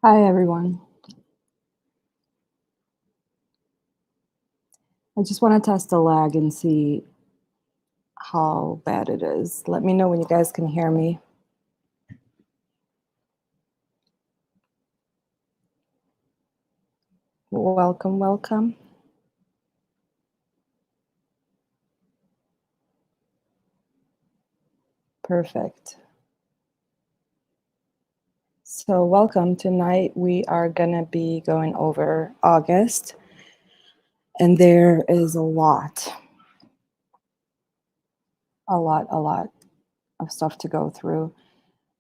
Hi, everyone. I just want to test the lag and see how bad it is. Let me know when you guys can hear me. Welcome, welcome. Perfect. So, welcome. Tonight we are going to be going over August, and there is a lot of stuff to go through.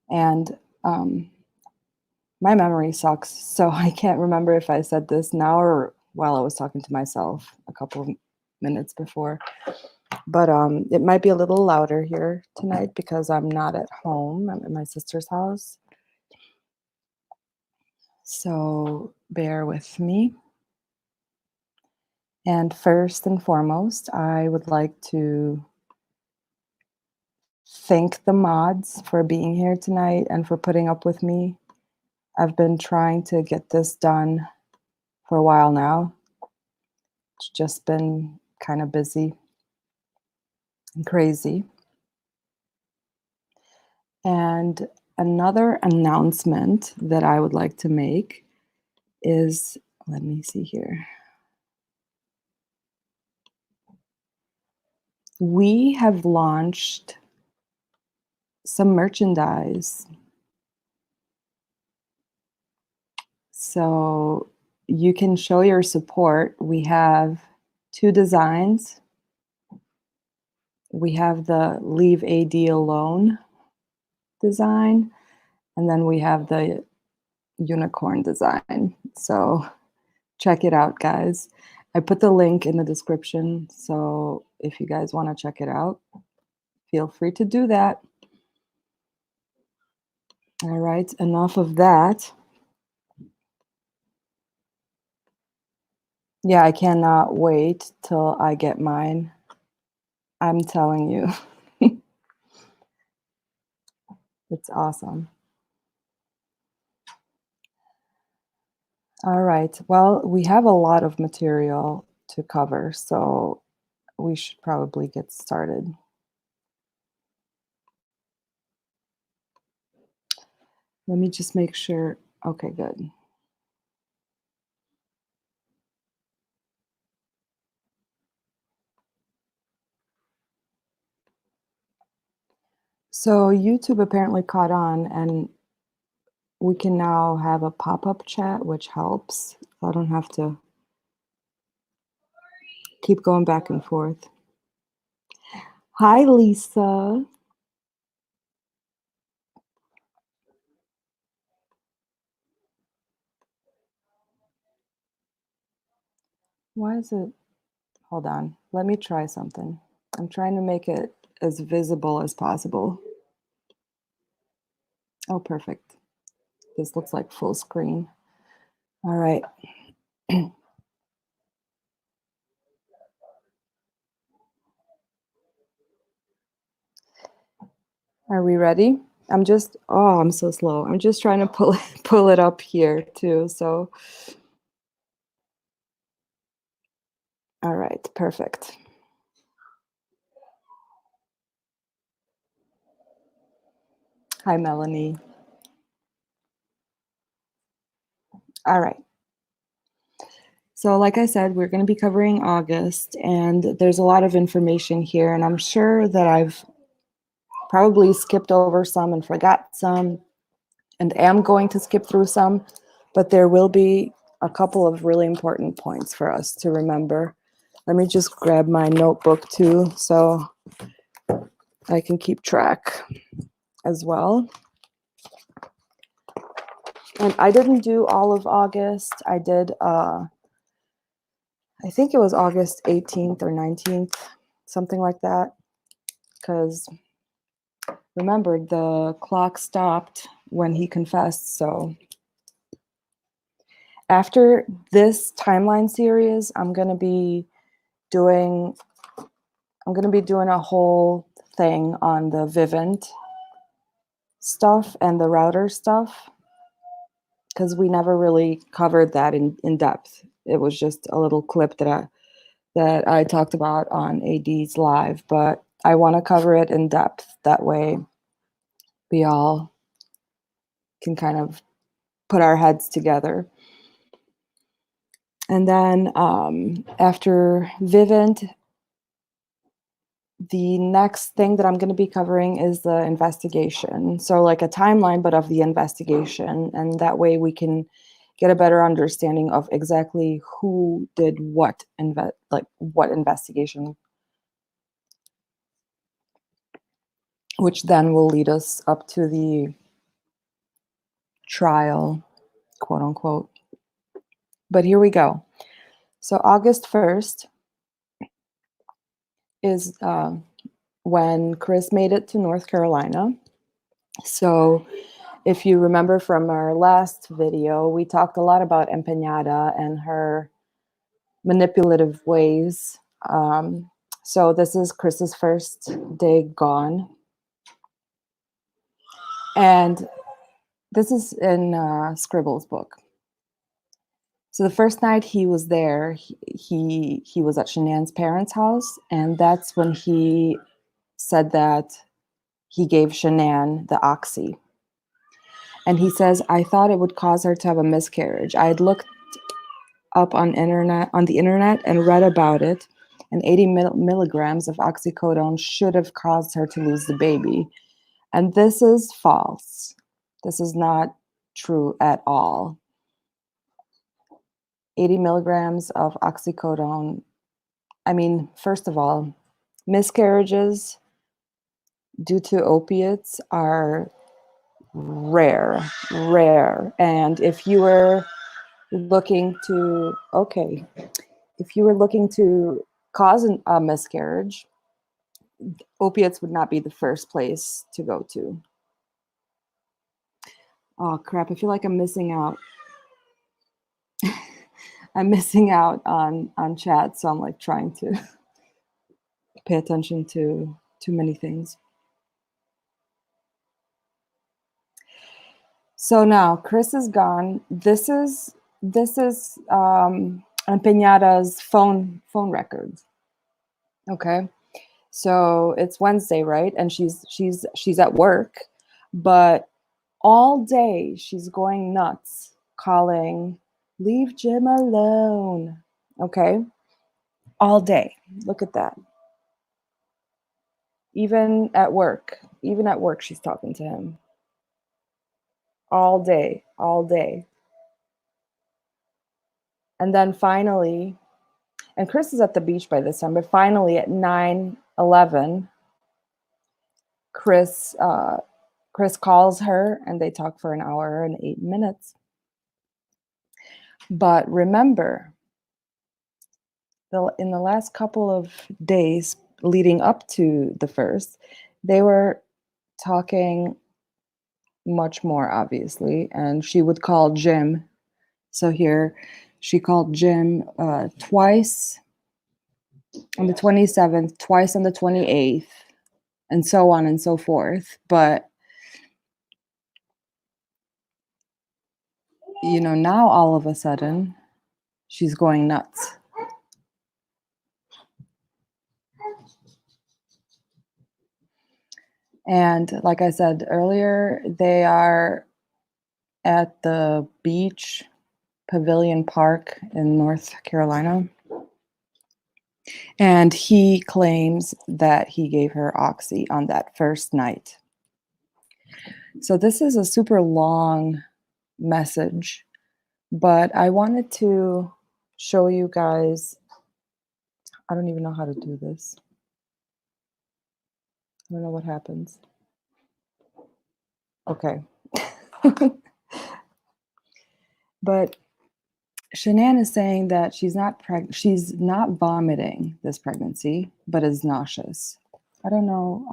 And my memory sucks, so I can't remember if I said this now or while I was talking to myself a couple of minutes before. But it might be a little louder here tonight because I'm not at home. I'm at my sister's house. So bear with me. And first and foremost, I would like to thank the mods for being here tonight and for putting up with me. I've been trying to get this done for a while now. It's just been kind of busy and crazy. And another announcement that I would like to make is, let me see here. We have launched some merchandise. So you can show your support. We have 2 designs. We have the Leave AD Alone design, and then we have the unicorn design. So check it out, guys. I put the link in the description, so if you guys want to check it out, feel free to do that. All right, enough of that. Yeah, I cannot wait till I get mine. I'm telling you. It's awesome. All right. Well, we have a lot of material to cover, so we should probably get started. Let me just make sure. Okay, good. So YouTube apparently caught on, and we can now have a pop-up chat, which helps. I don't have to keep going back and forth. Hi, Lisa. Why is it? Hold on. Let me try something. I'm trying to make it as visible as possible. Oh, perfect. This looks like full screen. All right. Are we ready? I'm so slow. I'm just trying to pull it up here too. So, all right, perfect. Hi, Melanie. All right. So, like I said, we're going to be covering August, and there's a lot of information here, and I'm sure that I've probably skipped over some and forgot some, and am going to skip through some, but there will be a couple of really important points for us to remember. Let me just grab my notebook too, so I can keep track as well. And I didn't do all of August. I did, I think it was August 18th or 19th, something like that. Because remember, the clock stopped when he confessed. So after this timeline series, I'm going to be doing a whole thing on the Vivint stuff and the router stuff. because we never really covered that in depth. It was just a little clip that I talked about on AD's live, but I want to cover it in depth. That way we all can kind of put our heads together. And then after Vivint, the next thing that I'm going to be covering is the investigation. So like a timeline, but of the investigation. And that way we can get a better understanding of exactly who did what, what investigation, which then will lead us up to the trial, quote unquote. But here we go. So August 1st is when Chris made it to North Carolina. So if you remember from our last video, we talked a lot about Empeñada and her manipulative ways. So this is Chris's first day gone. And this is in Scribble's book. So the first night he was there, he was at Shanann's parents' house, and that's when he said that he gave Shanann the oxy. And he says, I thought it would cause her to have a miscarriage. I had looked up on the internet and read about it, and 80 milligrams of oxycodone should have caused her to lose the baby. And this is false. This is not true at all. 80 milligrams of oxycodone. I mean, first of all, miscarriages due to opiates are rare. And if you were looking to, cause a miscarriage, opiates would not be the first place to go to. Oh crap, I feel like I'm missing out. I'm missing out on chat, so I'm like trying to pay attention to too many things. So now Chris is gone. This is Empeñada's phone records. Okay, so it's Wednesday, right? And she's at work, but all day she's going nuts, calling, "Leave Jim alone." Okay, all day. Look at that. Even at work, she's talking to him. All day. And then finally, and Chris is at the beach by this time, but finally at 9:11, Chris calls her and they talk for an hour and 8 minutes. But remember, in the last couple of days leading up to the first, they were talking much more, obviously, and she would call Jim. So here, she called Jim twice on the 27th, twice on the 28th, and so on and so forth. But, you know, now all of a sudden, she's going nuts. And like I said earlier, they are at the beach, Pavilion Park in North Carolina. And he claims that he gave her oxy on that first night. So this is a super long message, but I wanted to show you guys. I don't even know how to do this. I don't know what happens. Okay. But Shanann is saying that she's not vomiting this pregnancy, but is nauseous. I don't know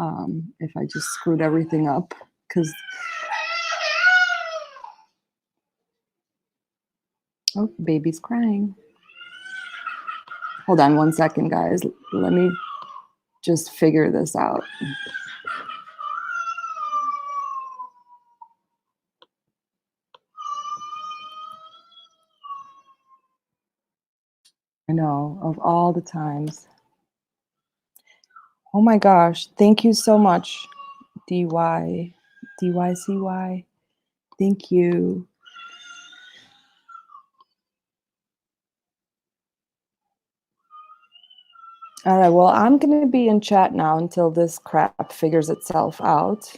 if I just screwed everything up because. Oh, baby's crying. Hold on one second, guys. Let me just figure this out. I know, of all the times. Oh my gosh, thank you so much, DY, DYCY. Thank you. All right, well, I'm going to be in chat now until this crap figures itself out.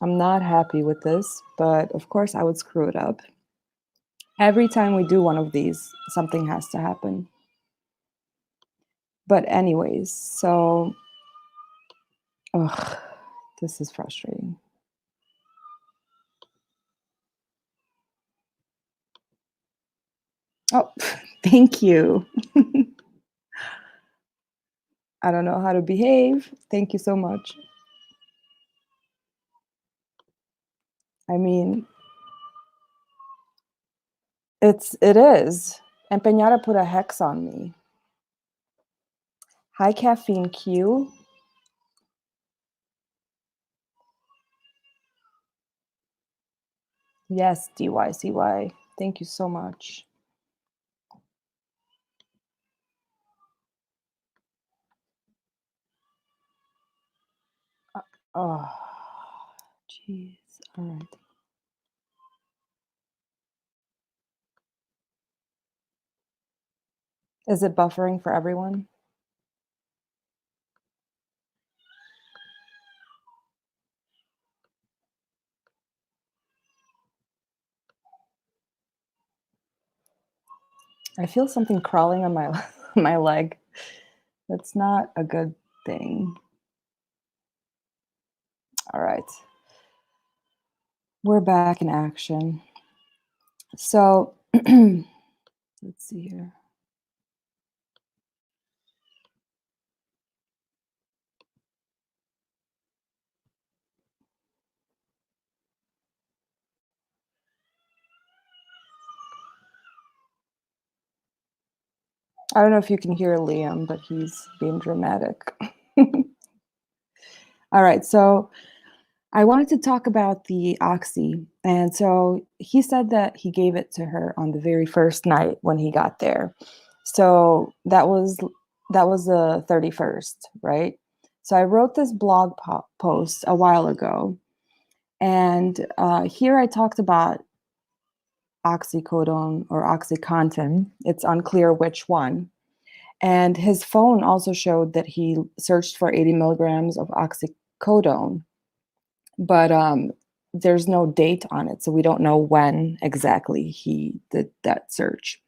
I'm not happy with this, but of course I would screw it up. Every time we do one of these, something has to happen. But anyways, so, ugh, this is frustrating. Oh, thank you. I don't know how to behave. Thank you so much. I mean, it is. Empeñada put a hex on me. High caffeine Q. Yes, DYCY. Thank you so much. Oh, jeez. All right. Is it buffering for everyone? I feel something crawling on my my leg. That's not a good thing. All right. We're back in action. So, let's see here. I don't know if you can hear Liam, but he's being dramatic. All right, so I wanted to talk about the Oxy. And so he said that he gave it to her on the very first night when he got there. So that was the 31st, right? So I wrote this blog post a while ago, and here I talked about oxycodone or Oxycontin. It's unclear which one. And his phone also showed that he searched for 80 milligrams of oxycodone, but there's no date on it. So we don't know when exactly he did that search.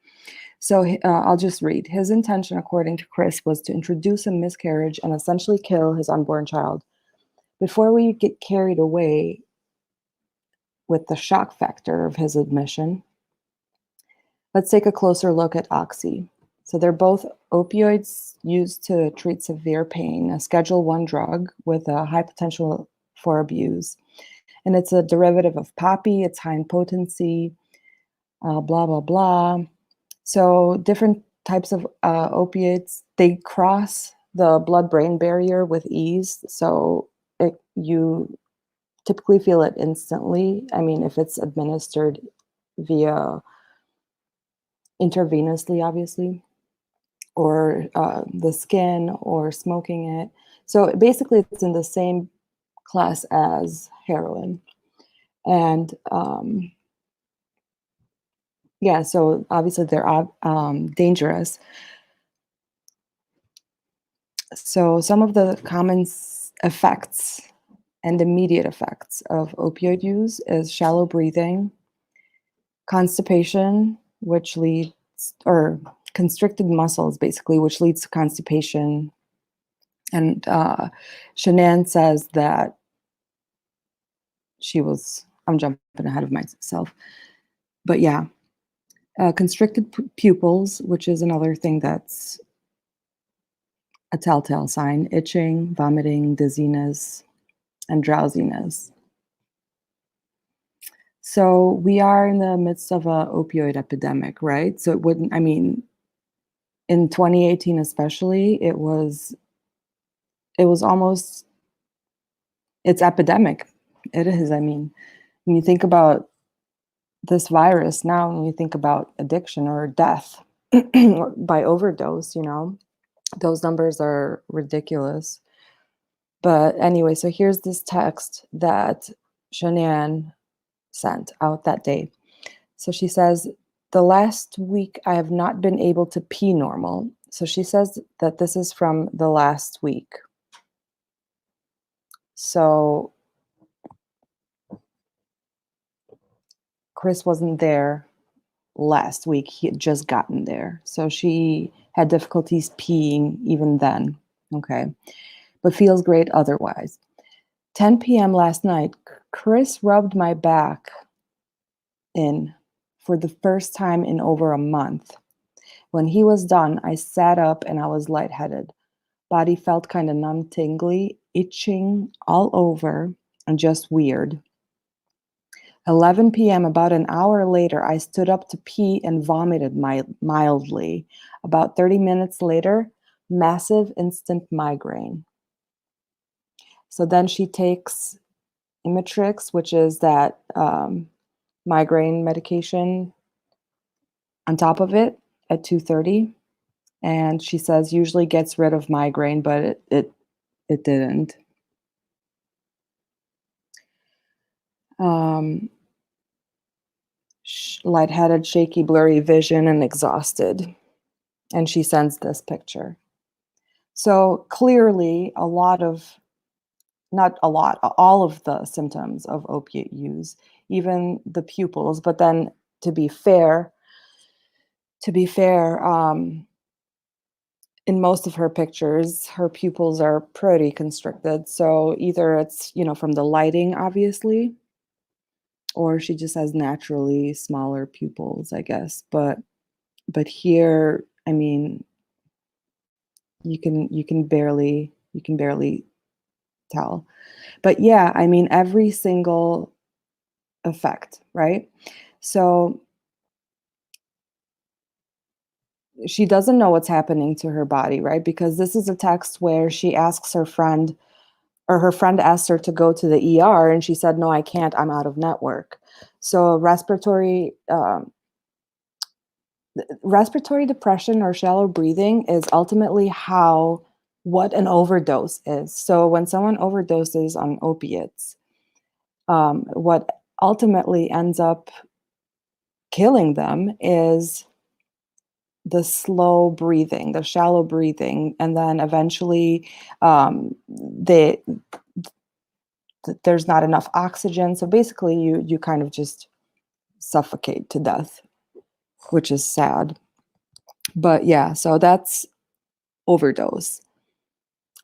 So I'll just read. His intention, according to Chris, was to introduce a miscarriage and essentially kill his unborn child. Before we get carried away with the shock factor of his admission, let's take a closer look at Oxy. So they're both opioids used to treat severe pain, a Schedule 1 drug with a high potential for abuse. And it's a derivative of poppy, it's high in potency, blah, blah, blah. So different types of opiates, they cross the blood-brain barrier with ease. So you typically feel it instantly. I mean, if it's administered via intravenously, obviously, or the skin or smoking it. So basically, it's in the same class as heroin. And yeah, so obviously they're dangerous. So some of the common effects and immediate effects of opioid use is shallow breathing, constipation, which leads, or constricted muscles, basically, which leads to constipation. And Shanann says that I'm jumping ahead of myself, but yeah, constricted pupils, which is another thing that's a telltale sign, itching, vomiting, dizziness, and drowsiness. So we are in the midst of a opioid epidemic, right? So it wouldn't, I mean, in 2018 especially, it was almost, it's epidemic. It is, I mean, when you think about this virus now, when you think about addiction or death or by overdose, those numbers are ridiculous. But anyway, so here's this text that Shanann sent out that day. So she says, the last week I have not been able to pee normal. So she says that this is from the last week. So Chris wasn't there last week. He had just gotten there. So she had difficulties peeing even then. Okay. But feels great otherwise. 10 p.m. last night, Chris rubbed my back in for the first time in over a month. When he was done, I sat up and I was lightheaded. Body felt kind of numb, tingly, itching all over, and just weird. 11 p.m., about an hour later, I stood up to pee and vomited mildly. About 30 minutes later, massive instant migraine. So then she takes Imatrix, which is that migraine medication, on top of it at 2:30, and she says usually gets rid of migraine, but it didn't. Lightheaded, shaky, blurry vision, and exhausted. And she sends this picture. So clearly, not a lot, all of the symptoms of opiate use, even the pupils. But then, to be fair, in most of her pictures, her pupils are pretty constricted. So either it's, from the lighting, obviously, or she just has naturally smaller pupils, I guess. But here, I mean, you can barely tell. But yeah, I mean, every single effect, right? So she doesn't know what's happening to her body, right? Because this is a text where she asks her friend, or her friend asked her to go to the ER, and she said, no, I can't, I'm out of network. So respiratory depression or shallow breathing is ultimately what an overdose is. So when someone overdoses on opiates, what ultimately ends up killing them is the slow breathing, the shallow breathing, and then eventually there's not enough oxygen. So basically, you kind of just suffocate to death, which is sad. But yeah, so that's overdose.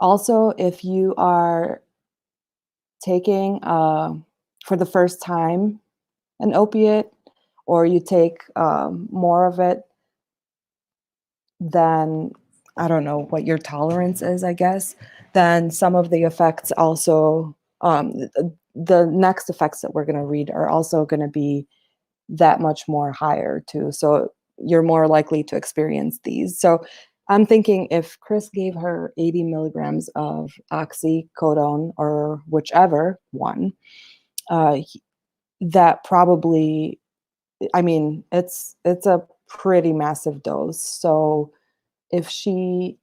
Also, if you are taking for the first time an opiate, or you take more of it than, I don't know what your tolerance is, I guess, then some of the effects also, the next effects that we're going to read are also going to be that much more higher too. So you're more likely to experience these. So I'm thinking if Chris gave her 80 milligrams of oxycodone or whichever one, that probably, I mean, it's a pretty massive dose. So if she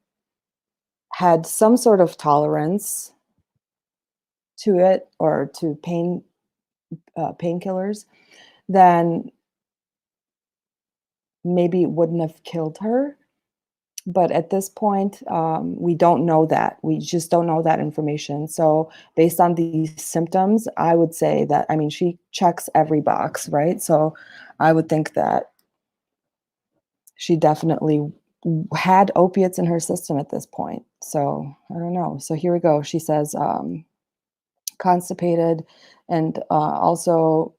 had some sort of tolerance to it, or to painkillers, then maybe it wouldn't have killed her. But at this point, we don't know that. We just don't know that information. So based on these symptoms, I would say that, I mean, she checks every box, right? So I would think that she definitely had opiates in her system at this point. So I don't know. So here we go. She says, constipated, and also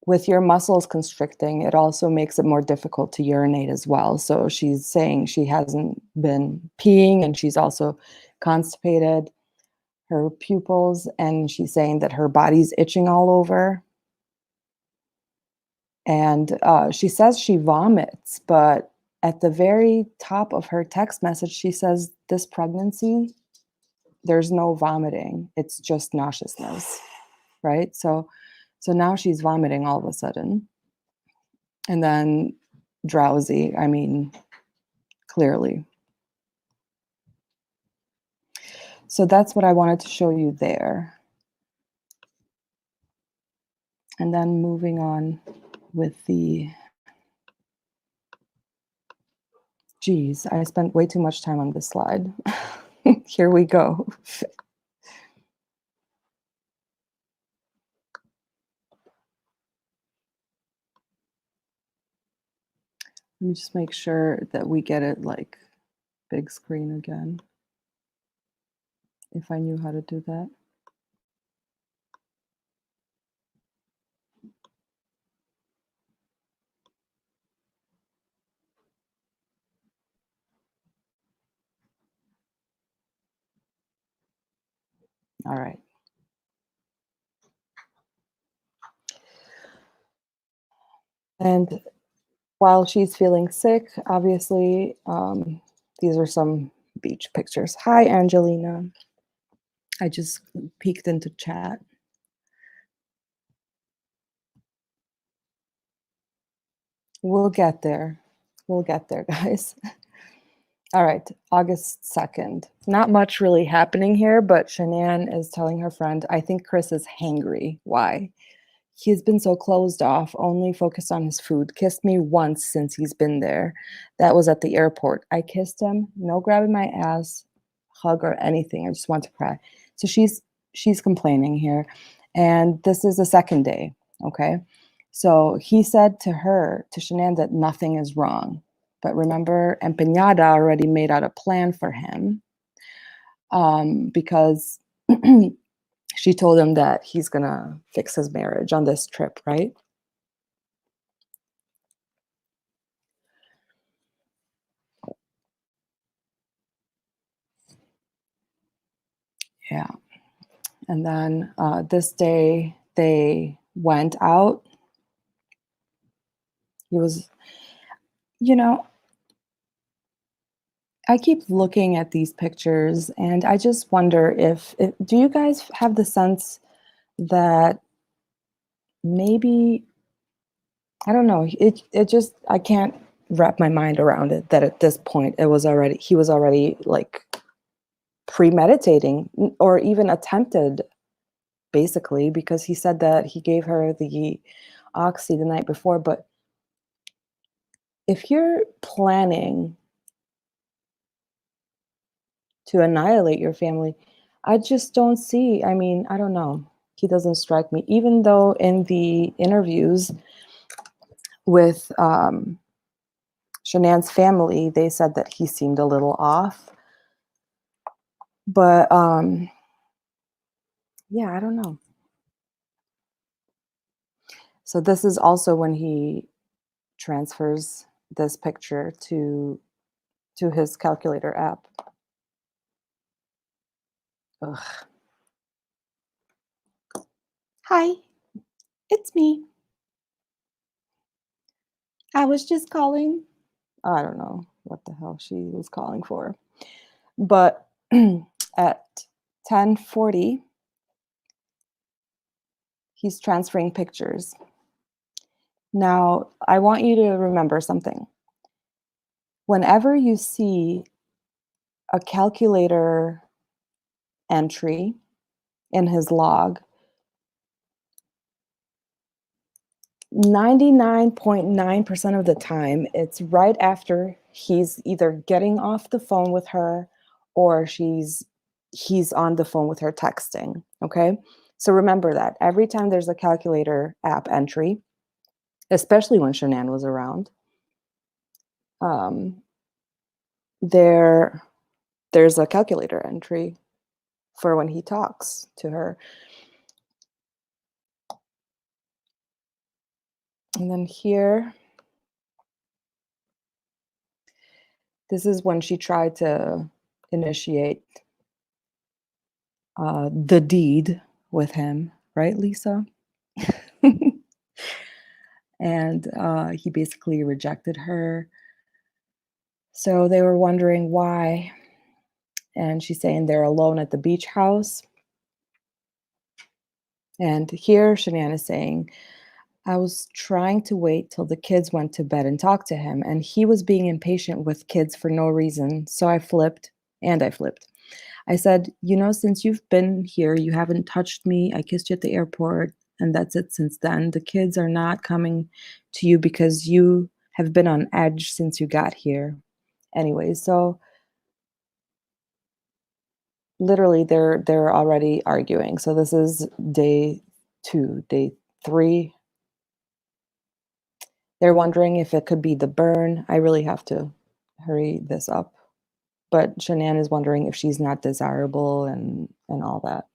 with your muscles constricting, it also makes it more difficult to urinate as well. So she's saying she hasn't been peeing, and she's also constipated, her pupils, and she's saying that her body's itching all over. And she says she vomits, but at the very top of her text message, she says, this pregnancy, there's no vomiting. It's just nauseousness, right? So So now she's vomiting all of a sudden, and then drowsy. I mean, clearly. So that's what I wanted to show you there. And then moving on with the, geez, I spent way too much time on this slide. Here we go. Let me just make sure that we get it like big screen again. If I knew how to do that. All right. And while she's feeling sick, obviously, these are some beach pictures. Hi, Angelina. I just peeked into chat. We'll get there. We'll get there, guys. All right, August 2nd. Not much really happening here, but Shanann is telling her friend, I think Chris is hangry. Why? He's been so closed off, only focused on his food. Kissed me once since he's been there. That was at the airport. I kissed him, no grabbing my ass, hug or anything. I just want to cry. So she's complaining here. And this is the second day, okay? So he said to her, to Shanann, that nothing is wrong. But remember, Empeñada already made out a plan for him because she told him that he's going to fix his marriage on this trip, right? Yeah. And then this day they went out. He was, you know, I keep looking at these pictures and I just wonder if do you guys have the sense that maybe, I don't know, it just, I can't wrap my mind around it that at this point he was already like premeditating or even attempted, basically, because he said that he gave her the oxy the night before. But if you're planning to annihilate your family, I just don't see, I mean, I don't know. He doesn't strike me, even though in the interviews with Shanann's family, they said that he seemed a little off. But yeah, I don't know. So this is also when he transfers this picture to his calculator app. Ugh. Hi, it's me. I was just calling. I don't know what the hell she was calling for. But at 10:40, he's transferring pictures. Now, I want you to remember something. Whenever you see a calculator entry in his log, 99.9% of the time, it's right after he's either getting off the phone with her or he's on the phone with her texting, okay? So remember that every time there's a calculator app entry, especially when Shanann was around, um, there's a calculator entry for when he talks to her. And then here, this is when she tried to initiate the deed with him, right, Lisa? And he basically rejected her. So they were wondering why. And she's saying they're alone at the beach house. And here Shanann is saying, I was trying to wait till the kids went to bed and talk to him, and he was being impatient with kids for no reason. So I flipped, and I flipped. I said, since you've been here, you haven't touched me. I kissed you at the airport, and that's it since then. The kids are not coming to you because you have been on edge since you got here. Anyways, so literally they're already arguing. So this is day 2, day 3. They're wondering if it could be the burn. I really have to hurry this up. But Shanann is wondering if she's not desirable and all that.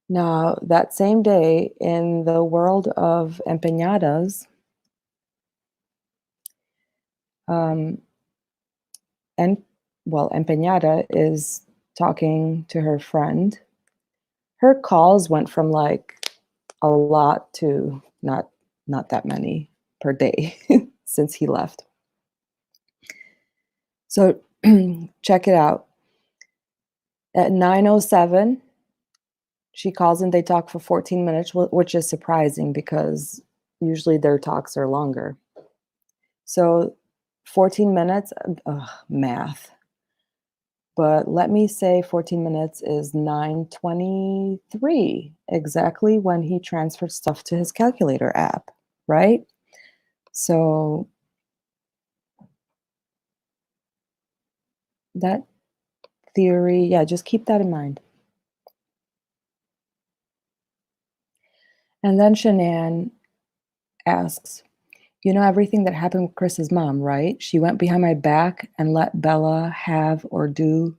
Now, that same day, in the world of empanadas, um, and empanada is talking to her friend. Her calls went from like a lot to not that many per day since he left. So check it out. At 9:07, she calls and they talk for 14 minutes, which is surprising because usually their talks are longer. So 14 minutes, math. But let me say 14 minutes is 9:23, exactly when he transferred stuff to his calculator app, right? So that theory, yeah, just keep that in mind. And then Shanann asks, you know everything that happened with Chris's mom, right? She went behind my back and let Bella have or do.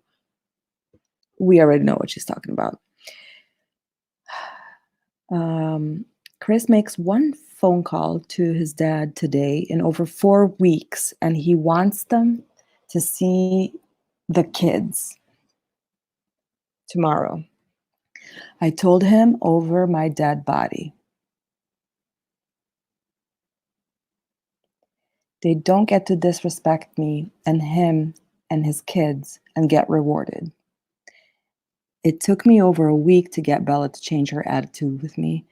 We already know what she's talking about. Chris makes one phone call to his dad today in over 4 weeks, and he wants them to see the kids tomorrow. I told him over my dead body. They don't get to disrespect me and him and his kids and get rewarded. It took me over a week to get Bella to change her attitude with me.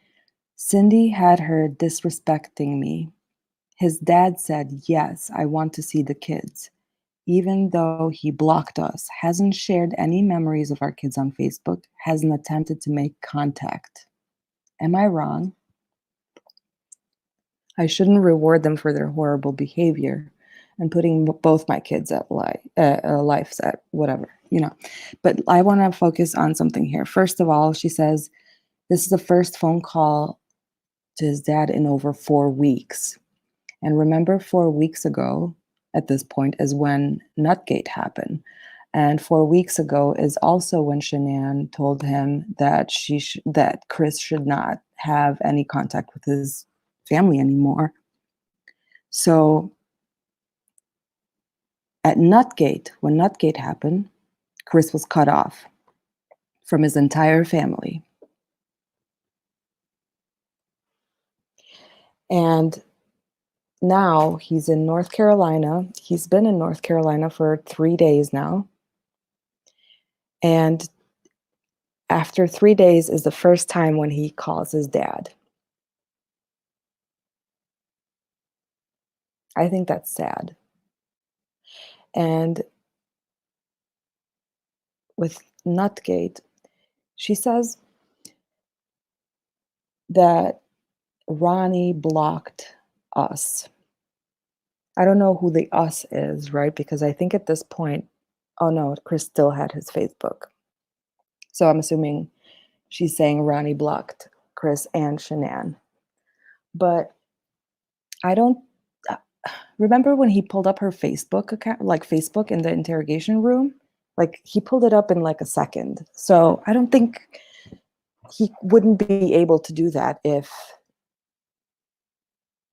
Cindy had her disrespecting me. His dad said, yes, I want to see the kids. Even though he blocked us, hasn't shared any memories of our kids on Facebook, hasn't attempted to make contact. Am I wrong? I shouldn't reward them for their horrible behavior and putting both my kids at lives at whatever, But I want to focus on something here. First of all, she says, this is the first phone call to his dad in over 4 weeks. And remember, 4 weeks ago, at this point, is when Nutgate happened. And 4 weeks ago is also when Shanann told him that that Chris should not have any contact with his family anymore. So at Nutgate, when Nutgate happened, Chris was cut off from his entire family. And now he's in North Carolina. He's been in North Carolina for 3 days now. And after 3 days is the first time when he calls his dad. I think that's sad. And with Nutgate, she says that Ronnie blocked us. I don't know who the us is, right? Because I think at this point, oh no, Chris still had his Facebook. So I'm assuming she's saying Ronnie blocked Chris and Shanann. But I don't remember when he pulled up her Facebook account, like Facebook in the interrogation room. Like he pulled it up in like a second. So I don't think he wouldn't be able to do that if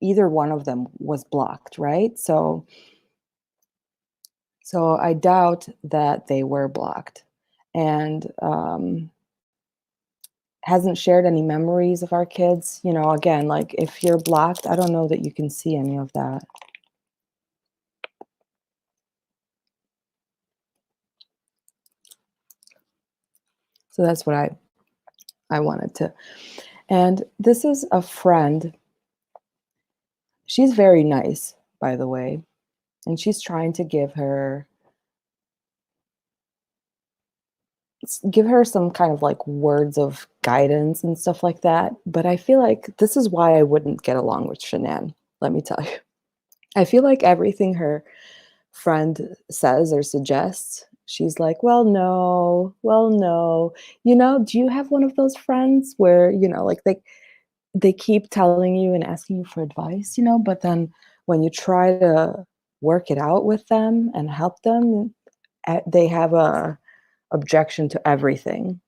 either one of them was blocked, right? So I doubt that they were blocked. And hasn't shared any memories of our kids. Again, like if you're blocked, I don't know that you can see any of that. So that's what I wanted to. And this is a friend. She's very nice, by the way, and she's trying to give her some kind of like words of guidance and stuff like that. But I feel like this is why I wouldn't get along with Shanann. Let me tell you. I feel like everything her friend says or suggests, she's like, well, no. Do you have one of those friends where, like they keep telling you and asking you for advice, but then when you try to work it out with them and help them, they have a objection to everything.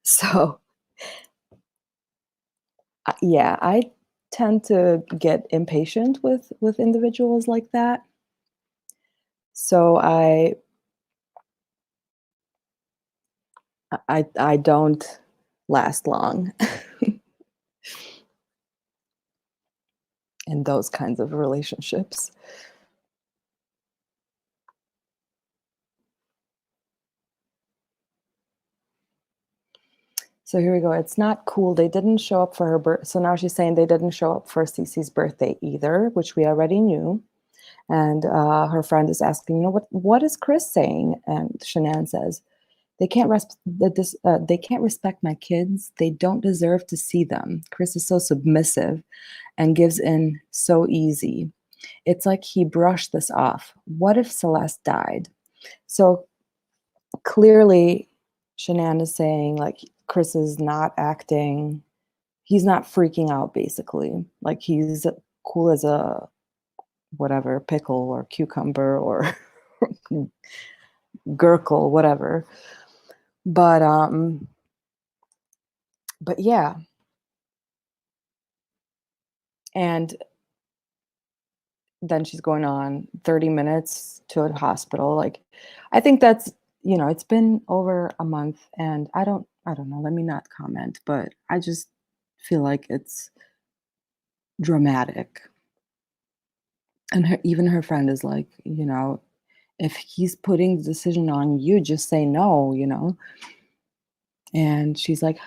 So, yeah, I tend to get impatient with individuals like that. So I don't last long in those kinds of relationships. So here we go. It's not cool. They didn't show up for her birth. So now she's saying they didn't show up for Cece's birthday either, which we already knew. And her friend is asking, what is Chris saying? And Shanann says, they can't respect my kids. They don't deserve to see them. Chris is so submissive and gives in so easy. It's like he brushed this off. What if Celeste died? So clearly, Shanann is saying like Chris is not acting, he's not freaking out basically. Like he's cool as a whatever, pickle or cucumber or gurkle, whatever. But yeah, and then she's going on 30 minutes to a hospital. Like I think that's, it's been over a month and I don't know, let me not comment, but I just feel like it's dramatic. And even her friend is like, if he's putting the decision on you, just say no. And she's like,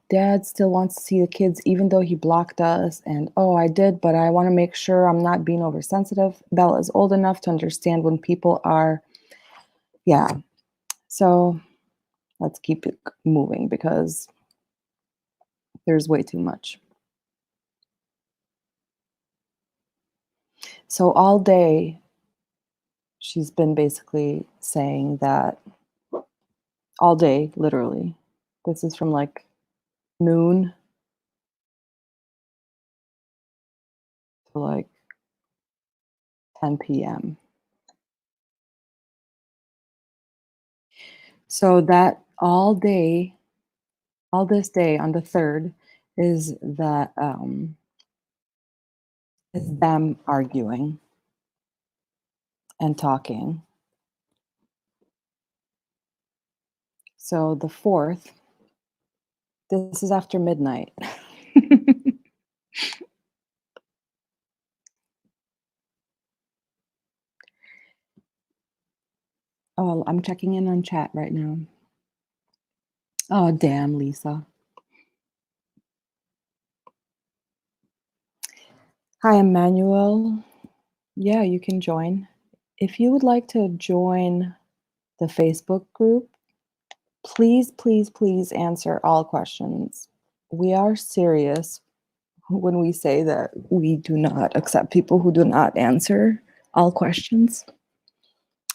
dad still wants to see the kids even though he blocked us. And oh, I did, but I want to make sure I'm not being oversensitive. Bella is old enough to understand when people are, yeah. So let's keep it moving because there's way too much. So all day, she's been basically saying that all day, literally. This is from like noon to like 10 p.m. So that all this day on the third is them arguing and talking. So the fourth, this is after midnight. Oh, I'm checking in on chat right now. Oh, damn, Lisa. Hi, Emmanuel. Yeah, you can join. If you would like to join the Facebook group, please, please, please answer all questions. We are serious when we say that we do not accept people who do not answer all questions.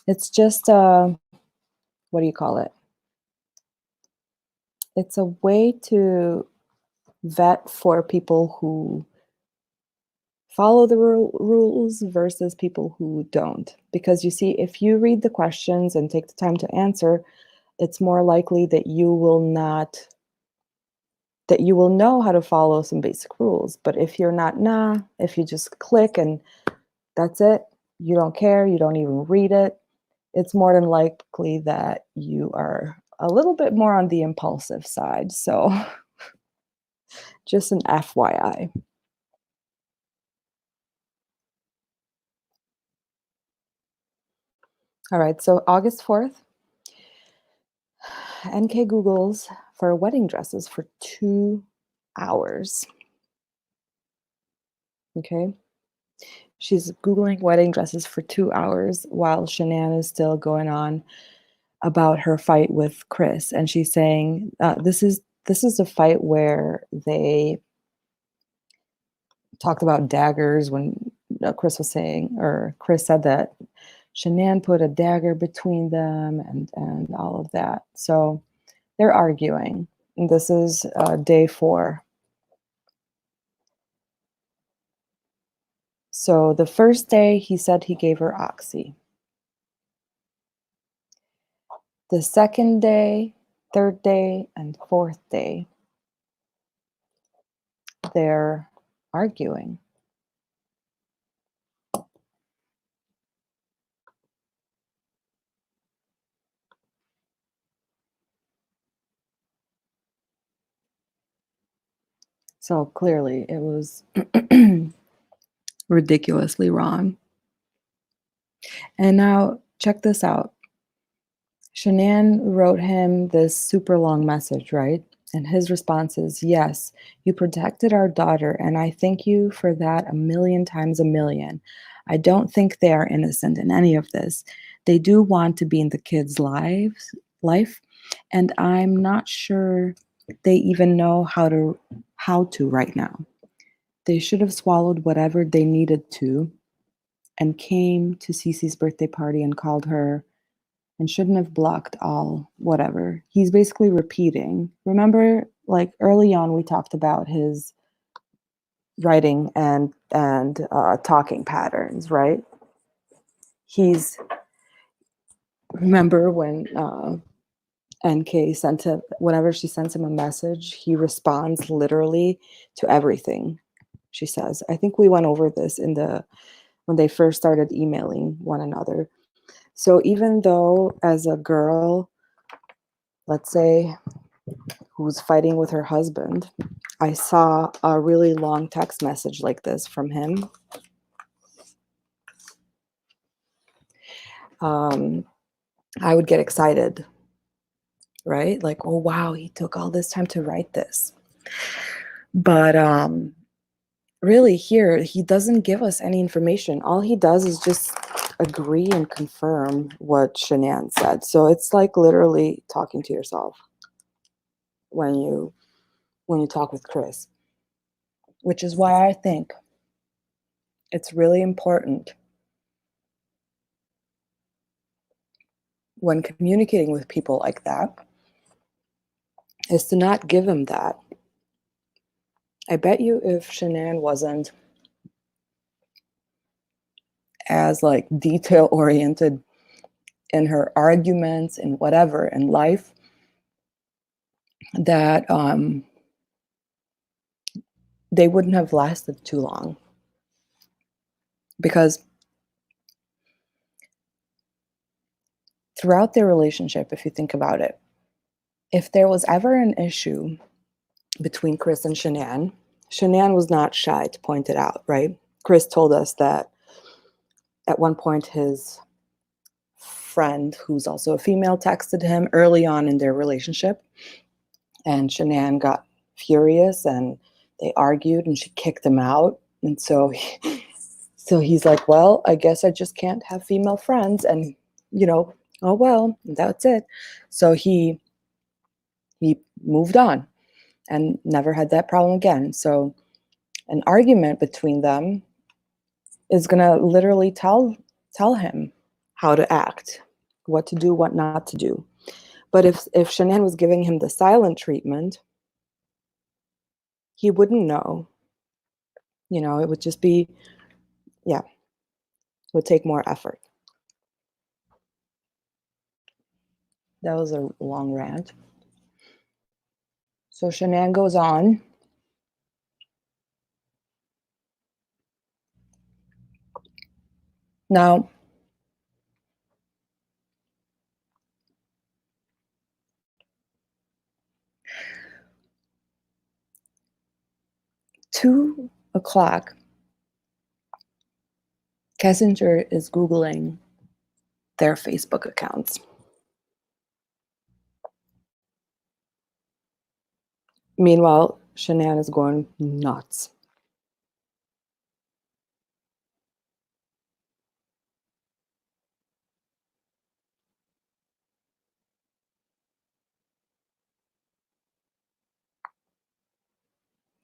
It's just, what do you call it? It's a way to vet for people who follow the rules versus people who don't. Because you see, if you read the questions and take the time to answer, it's more likely that you will know how to follow some basic rules. But if you're not, if you just click and that's it, you don't care, you don't even read it, it's more than likely that you are a little bit more on the impulsive side. So just an FYI. All right, so August 4th, NK Googles for wedding dresses for 2 hours. Okay. She's Googling wedding dresses for 2 hours while Shanann is still going on about her fight with Chris. And she's saying, this is a fight where they talked about daggers when Chris was saying, or Chris said that Shanann put a dagger between them and all of that. So they're arguing. And this is day 4. So the first day he said he gave her Oxy. The second day, third day, and fourth day, they're arguing. So clearly it was ridiculously wrong. And now check this out. Shanann wrote him this super long message, right? And his response is, yes, you protected our daughter, and I thank you for that a million times a million. I don't think they are innocent in any of this. They do want to be in the kids' life, and I'm not sure they even know how to right now. They should have swallowed whatever they needed to and came to Cece's birthday party and called her and shouldn't have blocked all whatever. He's basically repeating. Remember, like early on, we talked about his writing and talking patterns, right? He's remember when NK sent him whenever she sends him a message, he responds literally to everything she says. I think we went over this in the when they first started emailing one another. So even though as a girl, let's say, who's fighting with her husband, I saw a really long text message like this from him. I would get excited, right? Like, oh, wow, he took all this time to write this. But really here, he doesn't give us any information. All he does is just agree and confirm what Shanann said. So it's like literally talking to yourself when you talk with Chris, which is why I think it's really important when communicating with people like that is to not give him that. I bet you if Shanann wasn't as like detail oriented in her arguments and whatever in life, that they wouldn't have lasted too long. Because throughout their relationship, if you think about it, if there was ever an issue between Chris and Shanann, Shanann was not shy to point it out, right? Chris told us that at one point his friend, who's also a female, texted him early on in their relationship, and Shanann got furious and they argued and she kicked him out. And so he's like, well, I guess I just can't have female friends, and oh well, that's it. So he moved on and never had that problem again. So an argument between them is going to literally tell him how to act, what to do, what not to do. But if Shanann was giving him the silent treatment, he wouldn't know. It would just be, yeah, it would take more effort. That was a long rant. So Shanann goes on. Now, $2:00, Kessinger is Googling their Facebook accounts. Meanwhile, Shanann is going nuts.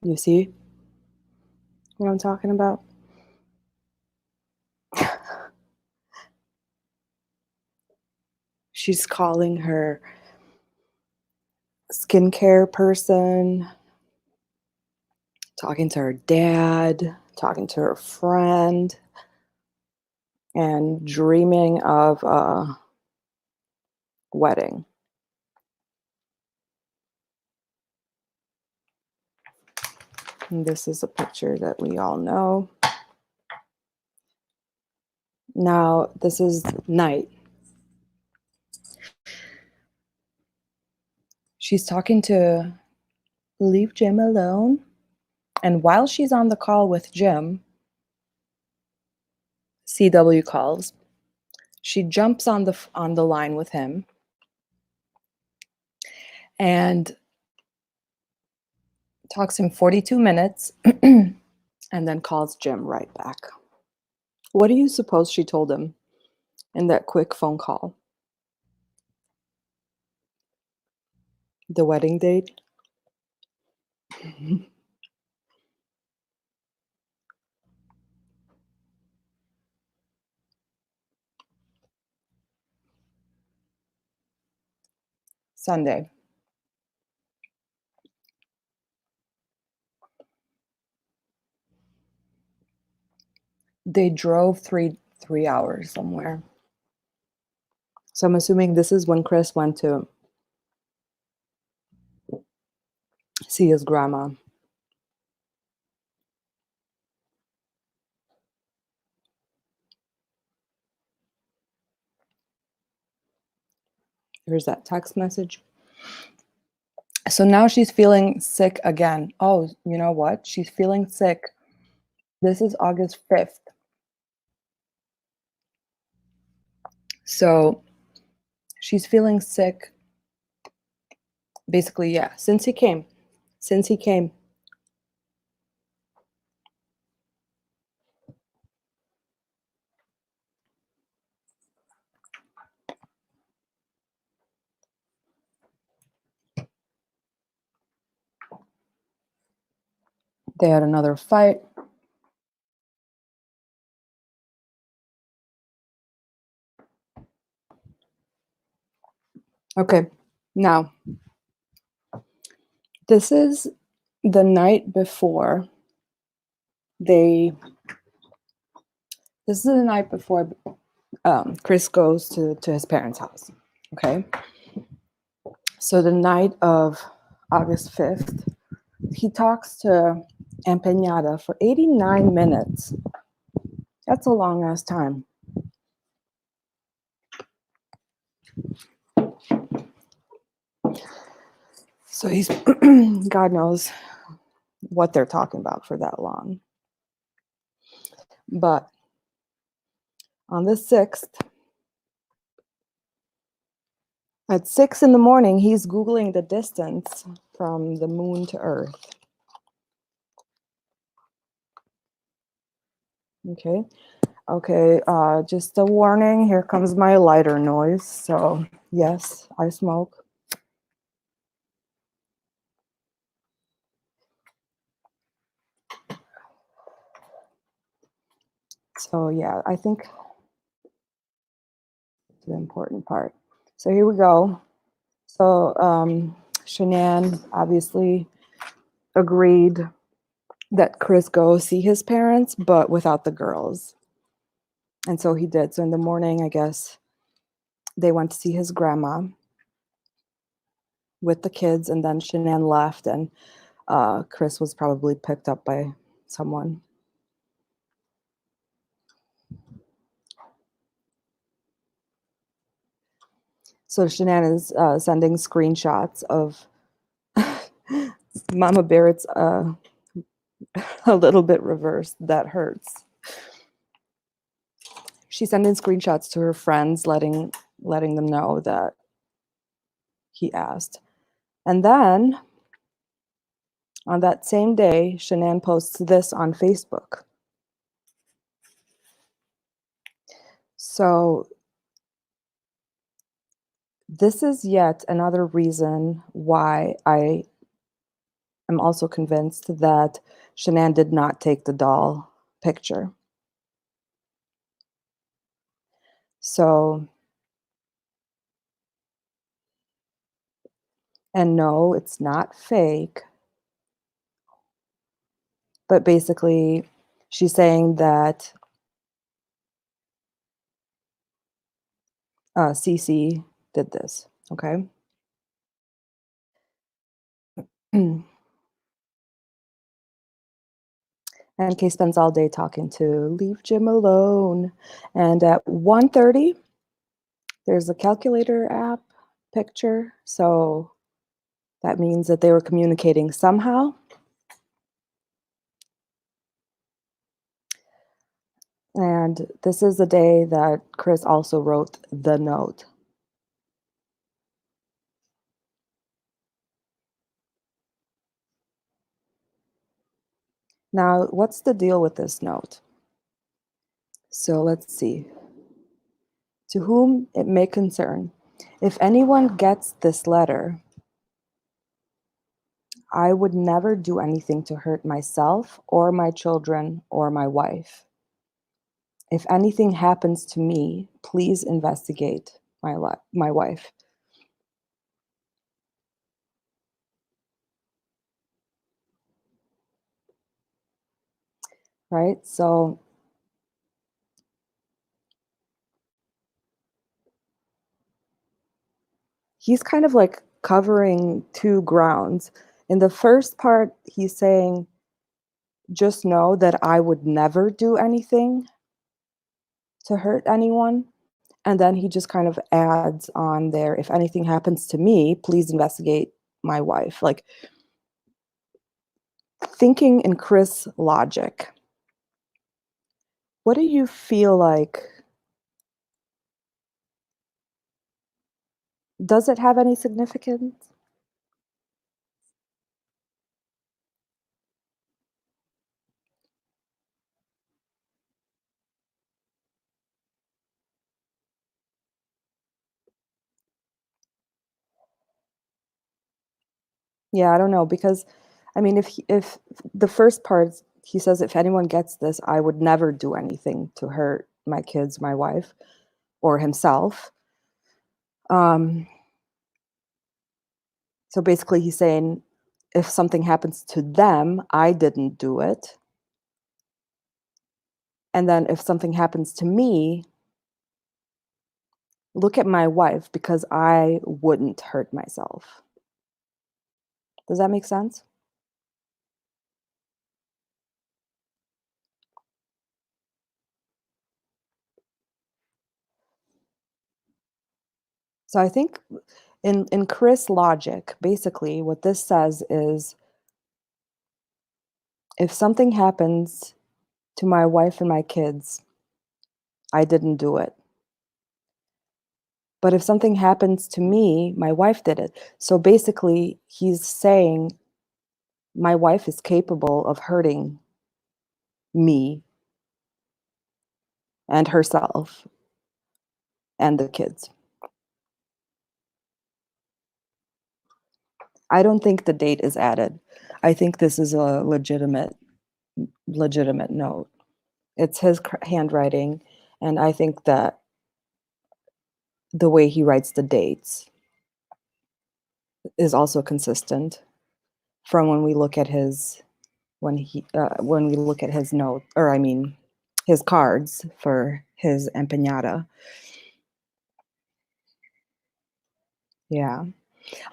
You see what I'm talking about? She's calling her skincare person, talking to her dad, talking to her friend, and dreaming of a wedding. And this is a picture that we all know. Now, this is night. She's talking to leave Jim alone. And while she's on the call with Jim, CW calls. She jumps on the line with him and talks to him 42 minutes and then calls Jim right back. What do you suppose she told him in that quick phone call? The wedding date? Sunday. They drove three hours somewhere. So I'm assuming this is when Chris went to see his grandma. Here's that text message. So now she's feeling sick again. Oh, you know what? She's feeling sick. This is August 5th. So she's feeling sick. Basically, yeah, since he came. They had another fight. Okay, now, this is the night before Chris goes to his parents' house. Okay, so the night of August 5th, he talks to Empeñada for 89 minutes. That's a long ass time. So he's, God knows what they're talking about for that long. But on the 6th, at 6 in the morning, he's Googling the distance from the moon to Earth. Okay, just a warning, here comes my lighter noise. So yes, I smoke. So yeah, I think it's the important part. So here we go. So Shanann obviously agreed that Chris go see his parents, but without the girls. And so he did. So in the morning, I guess, they went to see his grandma with the kids, and then Shanann left, and Chris was probably picked up by someone. So Shanann is sending screenshots of Mama Barrett's a little bit reversed. That hurts. She's sending screenshots to her friends, letting them know that he asked. And then On that same day, Shanann posts this on Facebook. So this is yet another reason why I am also convinced that Shanann did not take the doll picture. So, and no, it's not fake, but basically she's saying that Cece did this, okay? And Kay spends all day talking to leave Jim alone. And at 1:30, there's a calculator app picture. So that means that they were communicating somehow. And this is the day that Chris also wrote the note. Now, what's the deal with this note? So let's see. To whom it may concern, if anyone gets this letter, I would never do anything to hurt myself or my children or my wife. If anything happens to me, please investigate my wife. Right? So he's kind of like covering two grounds. In the first part, he's saying, just know that I would never do anything to hurt anyone. And then he just kind of adds on there, if anything happens to me, please investigate my wife. Like thinking in Chris logic, what do you feel like? Does it have any significance? Yeah, I don't know because I mean if the first part he says if anyone gets this, I would never do anything to hurt my kids, my wife, or himself. Um so basically he's saying if something happens to them, I didn't do it. And then if something happens to me, look at my wife because I wouldn't hurt myself. Does that make sense? So I think in Chris logic, basically what this says is if something happens to my wife and my kids, I didn't do it. But if something happens to me, my wife did it. So basically, he's saying my wife is capable of hurting me and herself and the kids. I don't think the date is added. I think this is a legitimate note. It's his handwriting, and I think that the way he writes the dates is also consistent from when we look at his when we look at his note, or I mean his cards for his empanada. Yeah,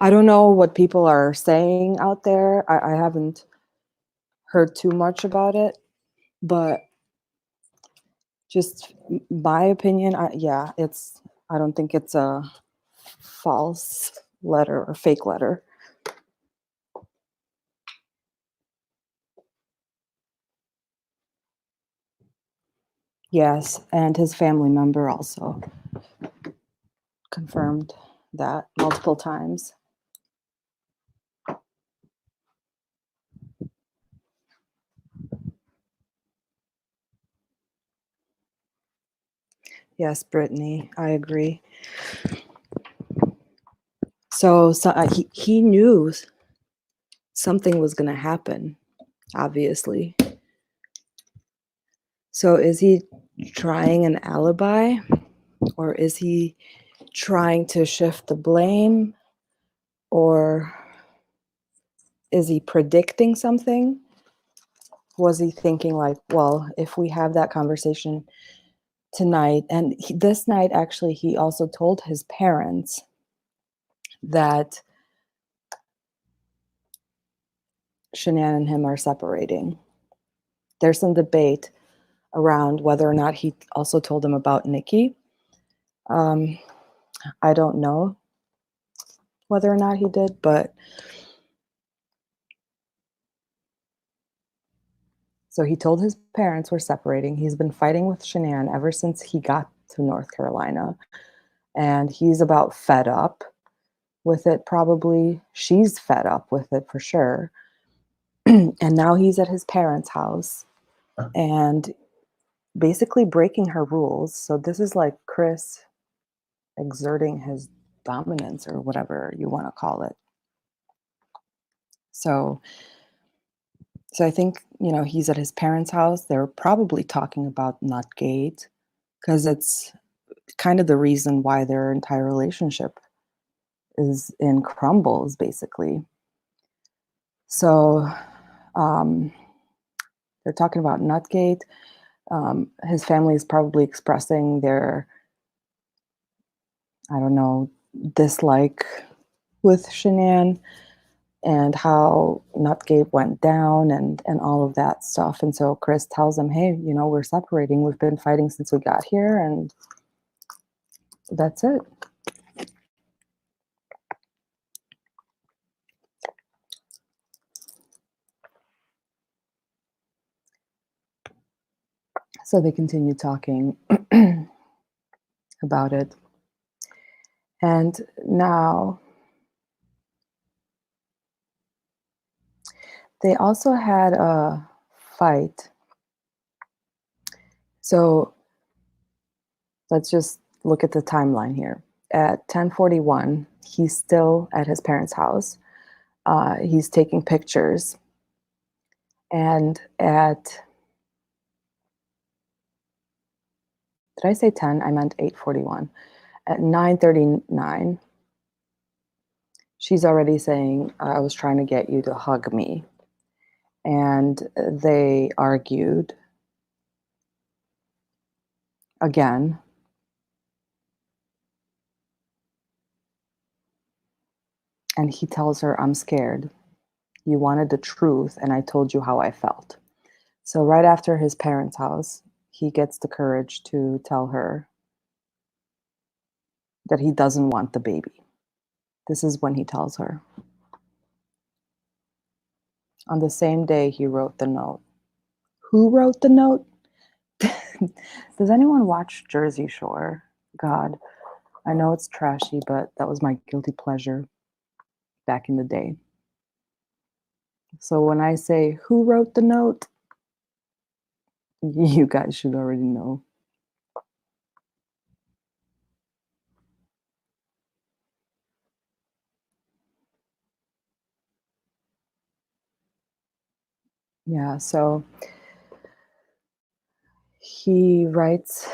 I don't know what people are saying out there. I haven't heard too much about it, but just my opinion, yeah, it's I don't think it's a false letter or fake letter. Yes, and his family member also confirmed that multiple times. Yes, Brittany, I agree. So he knew something was going to happen, obviously. So is he trying an alibi, or is he trying to shift the blame, or is he predicting something? Was he thinking like, well, if we have that conversation tonight, and this night actually he also told his parents that Shanann and him are separating. There's some debate around whether or not he also told them about Nikki. Um, I don't know whether or not he did, but so he told his parents we're separating. He's been fighting with Shanann ever since he got to North Carolina, and he's about fed up with it, probably. She's fed up with it for sure. And now he's at his parents' house and basically breaking her rules. So this is like Chris exerting his dominance, or whatever you want to call it. So I think, he's at his parents' house. They're probably talking about Nutgate, because it's kind of the reason why their entire relationship is in crumbles, basically. So um, they're talking about Nutgate. His family is probably expressing their, I don't know, dislike with Shanann, and how Nutgate went down, and all of that stuff. And so Chris tells him, hey, we're separating. We've been fighting since we got here, and that's it. So they continue talking about it. And now they also had a fight. So let's just look at the timeline here. At 10:41, he's still at his parents' house. He's taking pictures. And did I say 10? I meant 8:41. At 9:39, she's already saying, I was trying to get you to hug me. And they argued again. And he tells her, I'm scared. You wanted the truth, and I told you how I felt. So right after his parents' house, he gets the courage to tell her that he doesn't want the baby. This is when he tells her. On the same day, he wrote the note. Who wrote the note? Does anyone watch Jersey Shore? God, I know it's trashy, but that was my guilty pleasure back in the day. So when I say who wrote the note, you guys should already know. Yeah, so he writes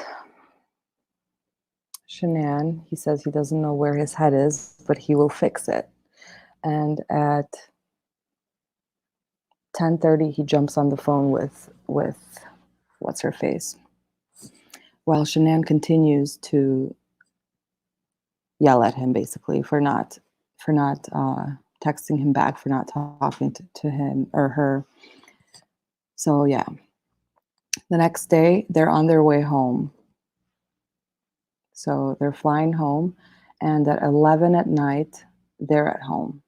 Shanann. He says he doesn't know where his head is, but he will fix it. And at 10:30, he jumps on the phone with what's her face, while Shanann continues to yell at him, basically, for not texting him back, for not talking to him or her. So yeah, the next day they're on their way home. So they're flying home, and at 11 at night they're at home.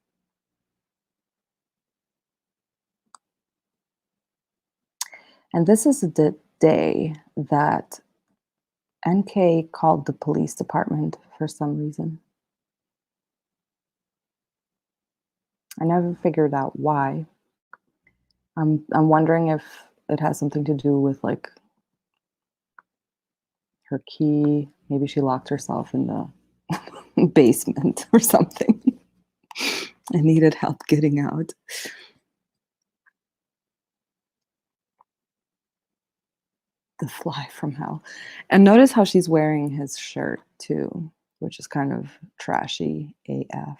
And this is the day that NK called the police department for some reason. I never figured out why. I'm wondering if it has something to do with like her key. Maybe she locked herself in the basement or something and needed help getting out. The fly from hell. And notice how she's wearing his shirt too, which is kind of trashy AF.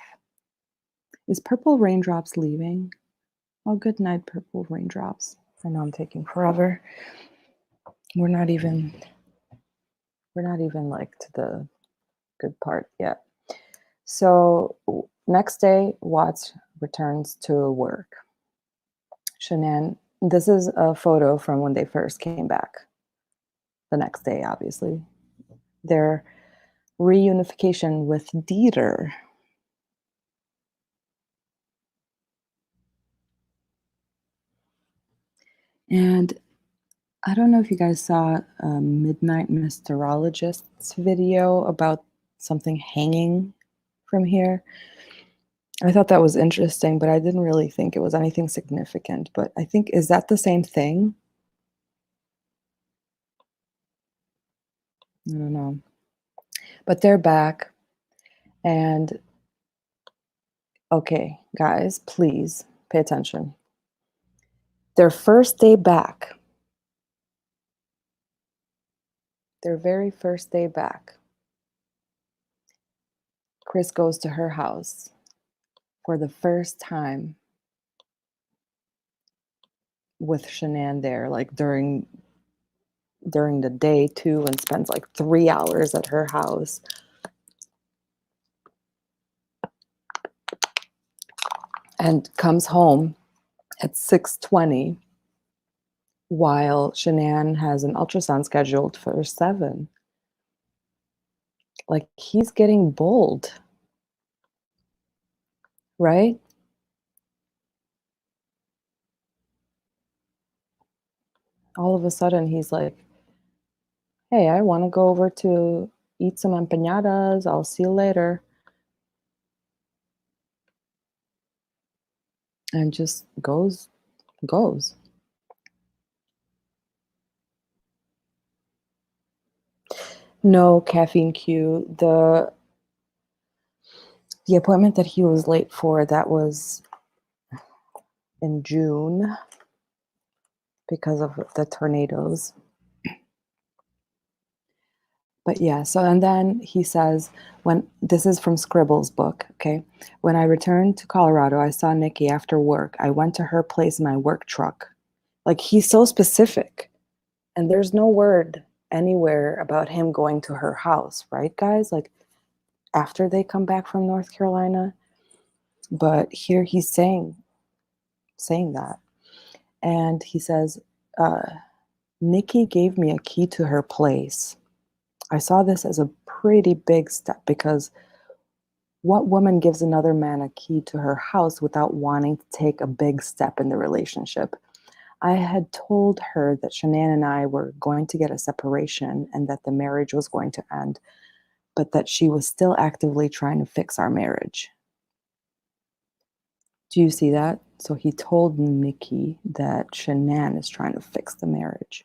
Is Purple Raindrops leaving? Oh, good night, Purple Raindrops. I know I'm taking forever. We're not even like to the good part yet. So next day, Watts returns to work. Shanann, this is a photo from when they first came back. The next day, obviously. Their reunification with Dieter. And I don't know if you guys saw a Midnight Meteorologist's video about something hanging from here. I thought that was interesting, but I didn't really think it was anything significant. But I think, is that the same thing? I don't know. But they're back. And okay, guys, please pay attention. Their first day back, their very first day back, Chris goes to her house for the first time with Shanann there, like during the day too, and spends like 3 hours at her house. And comes home at 6:20 while Shanann has an ultrasound scheduled for 7. Like, he's getting bold, right? All of a sudden, he's like, hey, I want to go over to eat some empanadas. I'll see you later. And just goes. No caffeine cue. The appointment that he was late for, that was in June because of the tornadoes. But yeah, so and then he says, when this is from Scribble's book, okay? When I returned to Colorado, I saw Nikki after work. I went to her place in my work truck. Like, he's so specific. And there's no word anywhere about him going to her house, right, guys? Like, after they come back from North Carolina. But here he's saying that. And he says, Nikki gave me a key to her place. I saw this as a pretty big step, because what woman gives another man a key to her house without wanting to take a big step in the relationship? I had told her that Shanann and I were going to get a separation and that the marriage was going to end, but that she was still actively trying to fix our marriage. Do you see that? So he told Nikki that Shanann is trying to fix the marriage.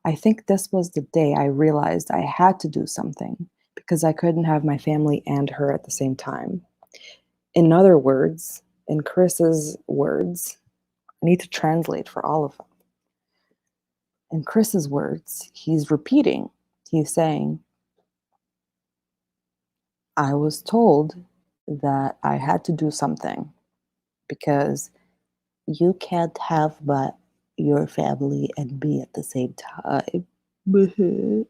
I think this was the day I realized I had to do something, because I couldn't have my family and her at the same time. In other words, in Chris's words, I need to translate for all of them. In Chris's words, he's repeating. He's saying, I was told that I had to do something, because you can't have your family and me at the same time. The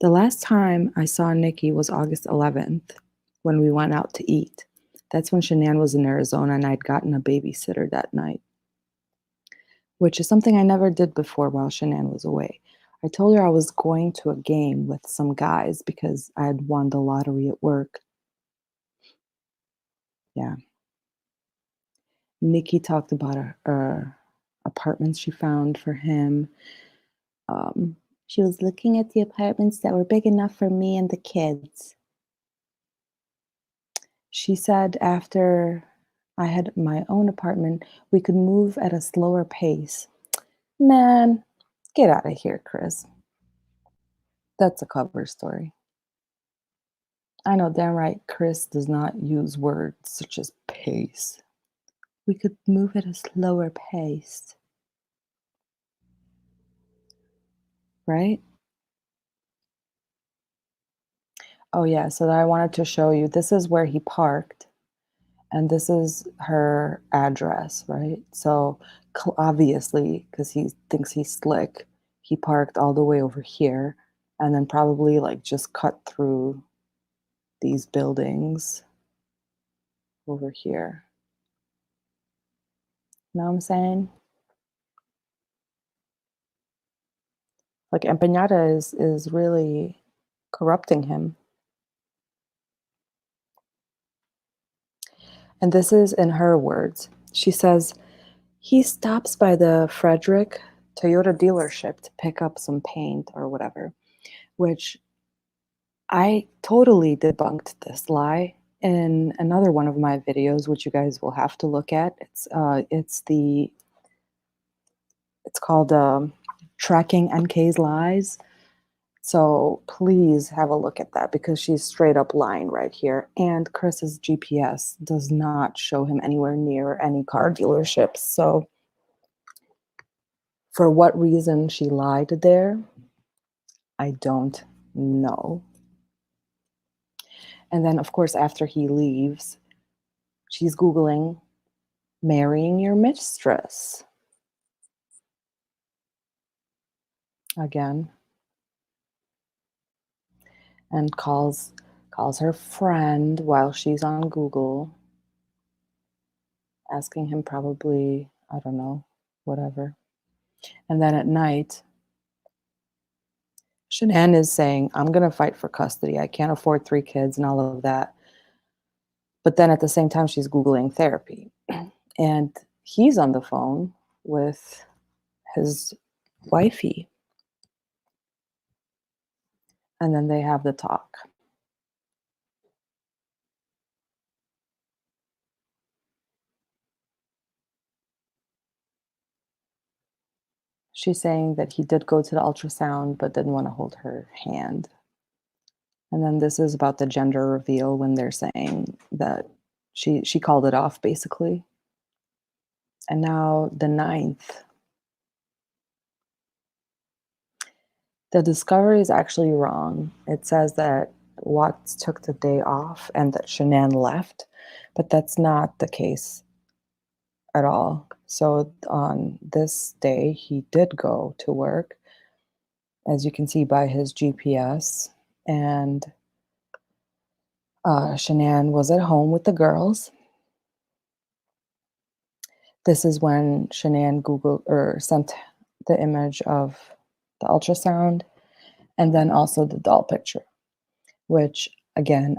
last time I saw Nikki was August 11th, when we went out to eat. That's when Shanann was in Arizona and I'd gotten a babysitter that night, which is something I never did before while Shanann was away. I told her I was going to a game with some guys because I had won the lottery at work. Yeah. Nikki talked about her apartments she found for him. She was looking at the apartments that were big enough for me and the kids. She said after I had my own apartment, we could move at a slower pace. Man, Get out of here, Chris. That's a cover story. I know damn right Chris does not use words such as pace. We could move at a slower pace, right? Oh, yeah. So I wanted to show you this is where he parked, and this is her address, right? So obviously, because he thinks he's slick, he parked all the way over here and then probably like just cut through these buildings over here. Know what I'm saying? Like empanada is really corrupting him. And this is in her words. She says, he stops by the Frederick Toyota dealership to pick up some paint or whatever, which I totally debunked this lie in another one of my videos, which you guys will have to look at. It's called Tracking NK's Lies. So please have a look at that because she's straight up lying right here. And Chris's GPS does not show him anywhere near any car dealerships. So for what reason she lied there, I don't know. And then, of course, after he leaves, she's Googling marrying your mistress again and calls her friend while she's on Google, asking him probably, I don't know, whatever. And then at night, Shanann is saying, I'm going to fight for custody. I can't afford 3 kids and all of that. But then at the same time, she's Googling therapy. And he's on the phone with his wifey. And then they have the talk. She's saying that he did go to the ultrasound, but didn't want to hold her hand. And then this is about the gender reveal when they're saying that she called it off, basically. And now the 9th. The discovery is actually wrong. It says that Watts took the day off and that Shanann left, but that's not the case at all. So on this day, he did go to work, as you can see by his GPS, and Shanann was at home with the girls. This is when Shanann Googled or sent the image of the ultrasound and then also the doll picture, which again,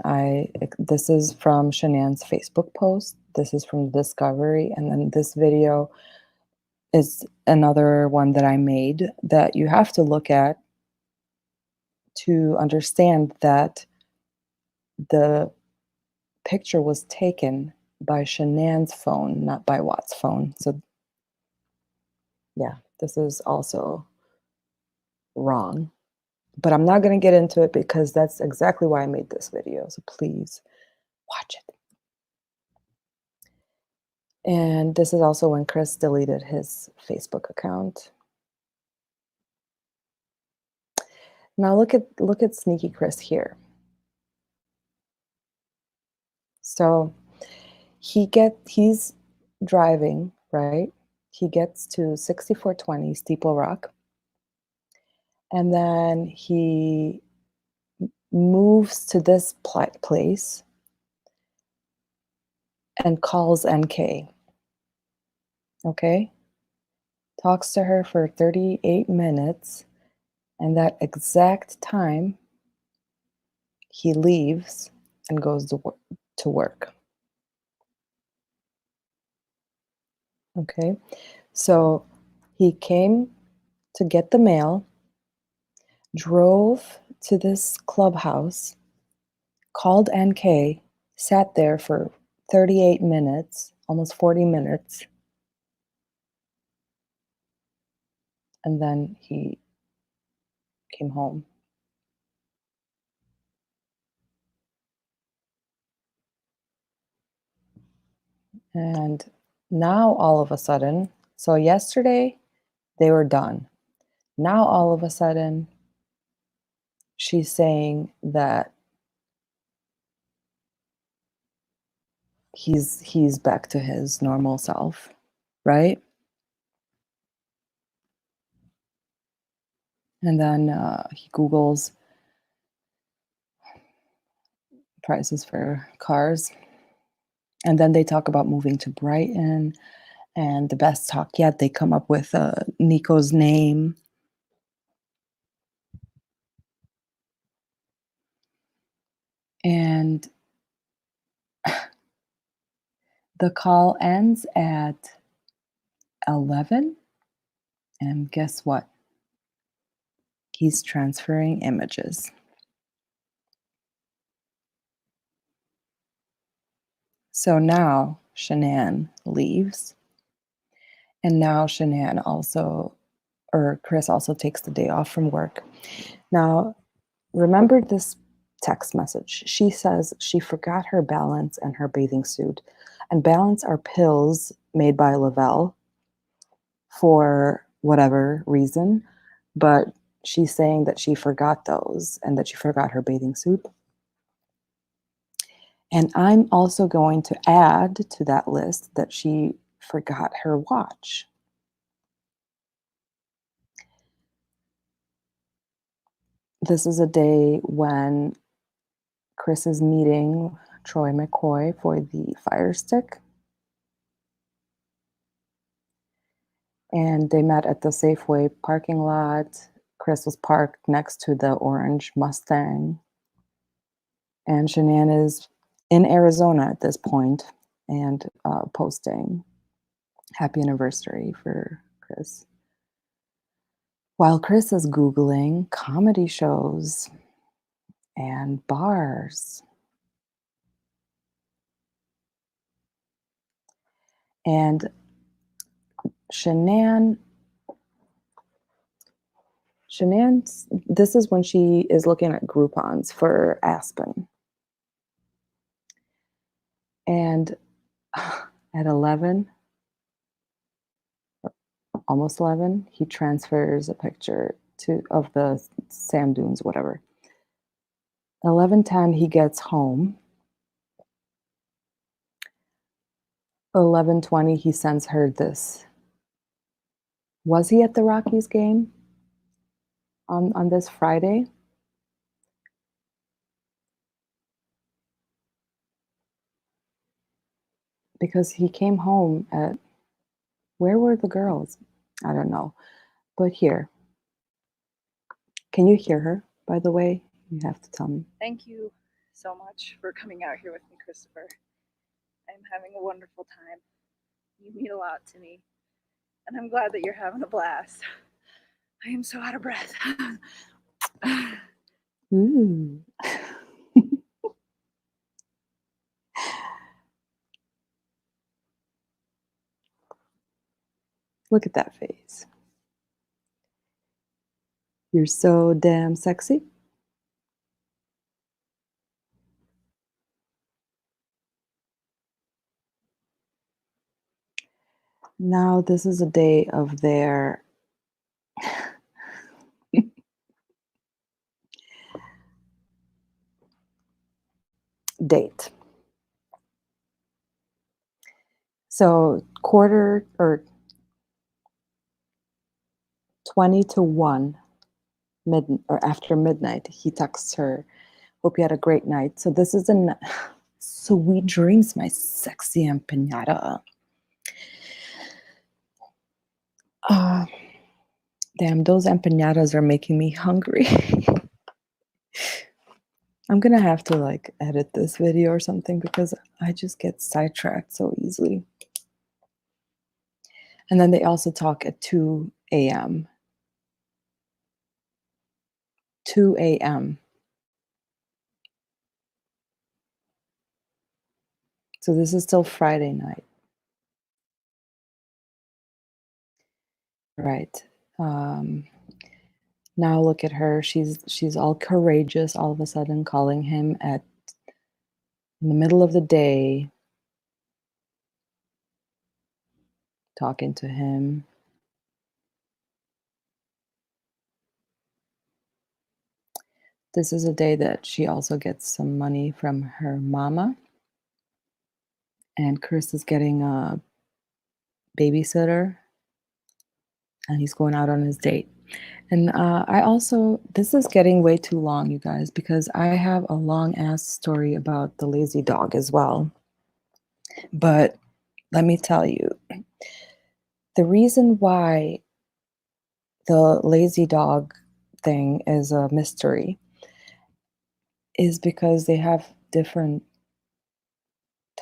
this is from Shanann's Facebook post. This is from Discovery. And then this video is another one that I made that you have to look at to understand that the picture was taken by Shanann's phone, not by Watt's phone. So yeah, this is also wrong. But I'm not going to get into it because that's exactly why I made this video. So please watch it. And this is also when Chris deleted his Facebook account. Now look at sneaky Chris here. So he's driving, right? He gets to 6420 Steeple Rock. And then he moves to this place and calls NK. Okay? Talks to her for 38 minutes. And that exact time, he leaves and goes to work. Okay? So he came to get the mail, drove to this clubhouse, called NK, sat there for 38 minutes, almost 40 minutes, and then he came home. And now all of a sudden, so yesterday they were done. Now all of a sudden, she's saying that he's back to his normal self, right? And then he Googles prices for cars. And then they talk about moving to Brighton and the best talk yet. They come up with Nico's name. And the call ends at 11. And guess what? He's transferring images. So now Shanann leaves. And now Shanann also, or Chris also takes the day off from work. Now, remember this text message. She says she forgot her balance and her bathing suit. And balance are pills made by Lavelle for whatever reason. But she's saying that she forgot those and that she forgot her bathing suit. And I'm also going to add to that list that she forgot her watch. This is a day when Chris is meeting Troy McCoy for the Fire Stick. And they met at the Safeway parking lot. Chris was parked next to the orange Mustang. And Shanann is in Arizona at this point and posting happy anniversary for Chris. While Chris is Googling comedy shows and bars. And Shanann's, this is when she is looking at Groupons for Aspen. And at 11, almost 11, he transfers a picture of the sand dunes, whatever. 11:10, he gets home. 11:20, he sends her this. Was he at the Rockies game on this Friday? Because he came home at, where were the girls? I don't know. But here, can you hear her, by the way? You have to tell me. Thank you so much for coming out here with me, Christopher. I'm having a wonderful time. You mean a lot to me, and I'm glad that you're having a blast. I am so out of breath. Ooh. Look at that face. You're so damn sexy. Now, this is a day of their date. So, quarter or 20 to 1, or after midnight, he texts her, "Hope you had a great night." So, this is sweet dreams, my sexy empanada. Damn, those empanadas are making me hungry. I'm gonna have to like edit this video or something because I just get sidetracked so easily. And then they also talk at 2 a.m. 2 a.m. So this is still Friday night. Right. Um, Now look at her. She's all courageous all of a sudden, calling him at in the middle of the day, talking to him. This is a day that she also gets some money from her mama, and Chris is getting a babysitter, and he's going out on his date. And I also, this is getting way too long, you guys, because I have a long ass story about the lazy dog as well. But let me tell you, the reason why the lazy dog thing is a mystery is because they have different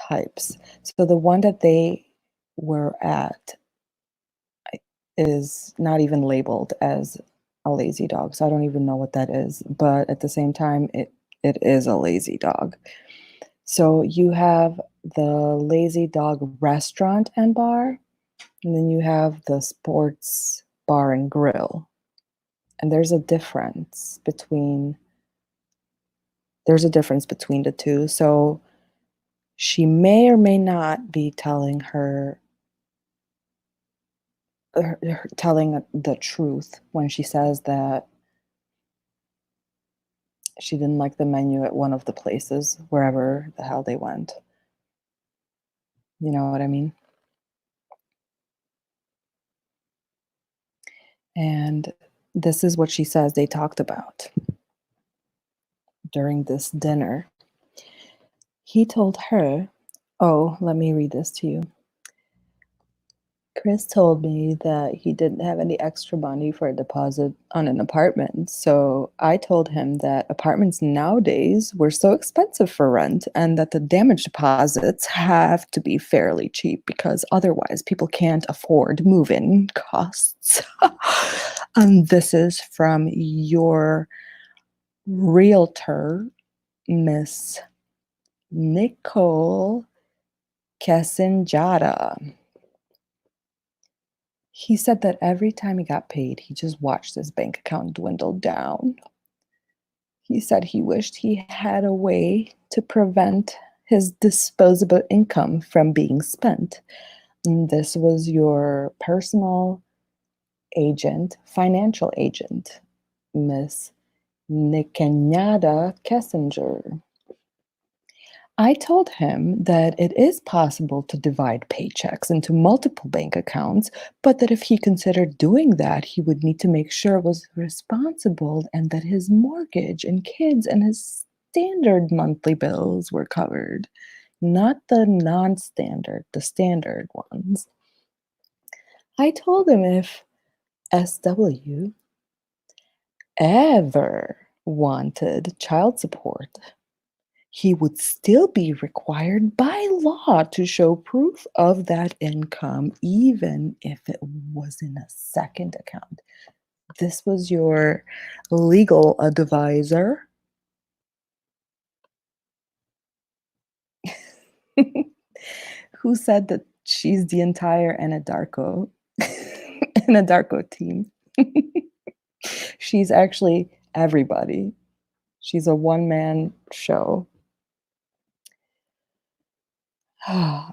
types. So the one that they were at is not even labeled as a lazy dog. So I don't even know what that is. But at the same time, it is a lazy dog. So you have the lazy dog restaurant and bar, and then you have the sports bar and grill. And there's a difference between the two. So she may or may not be telling telling the truth when she says that she didn't like the menu at one of the places, wherever the hell they went. You know what I mean? And this is what she says they talked about during this dinner. He told her, oh, let me read this to you. Chris told me that he didn't have any extra money for a deposit on an apartment. So I told him that apartments nowadays were so expensive for rent and that the damage deposits have to be fairly cheap because otherwise people can't afford move in costs. And this is from your realtor, Miss Nicole Casanjada. He said that every time he got paid, he just watched his bank account dwindle down. He said he wished he had a way to prevent his disposable income from being spent. And this was your personal agent, financial agent, Miss Nicanada Kessinger. I told him that it is possible to divide paychecks into multiple bank accounts, but that if he considered doing that, he would need to make sure it was responsible and that his mortgage and kids and his standard monthly bills were covered, not the non standard, the standard ones. I told him if SW ever wanted child support, he would still be required by law to show proof of that income, even if it was in a second account. This was your legal advisor. Who said that she's the entire Anadarko Anadarko team. She's actually everybody. She's a one-man show.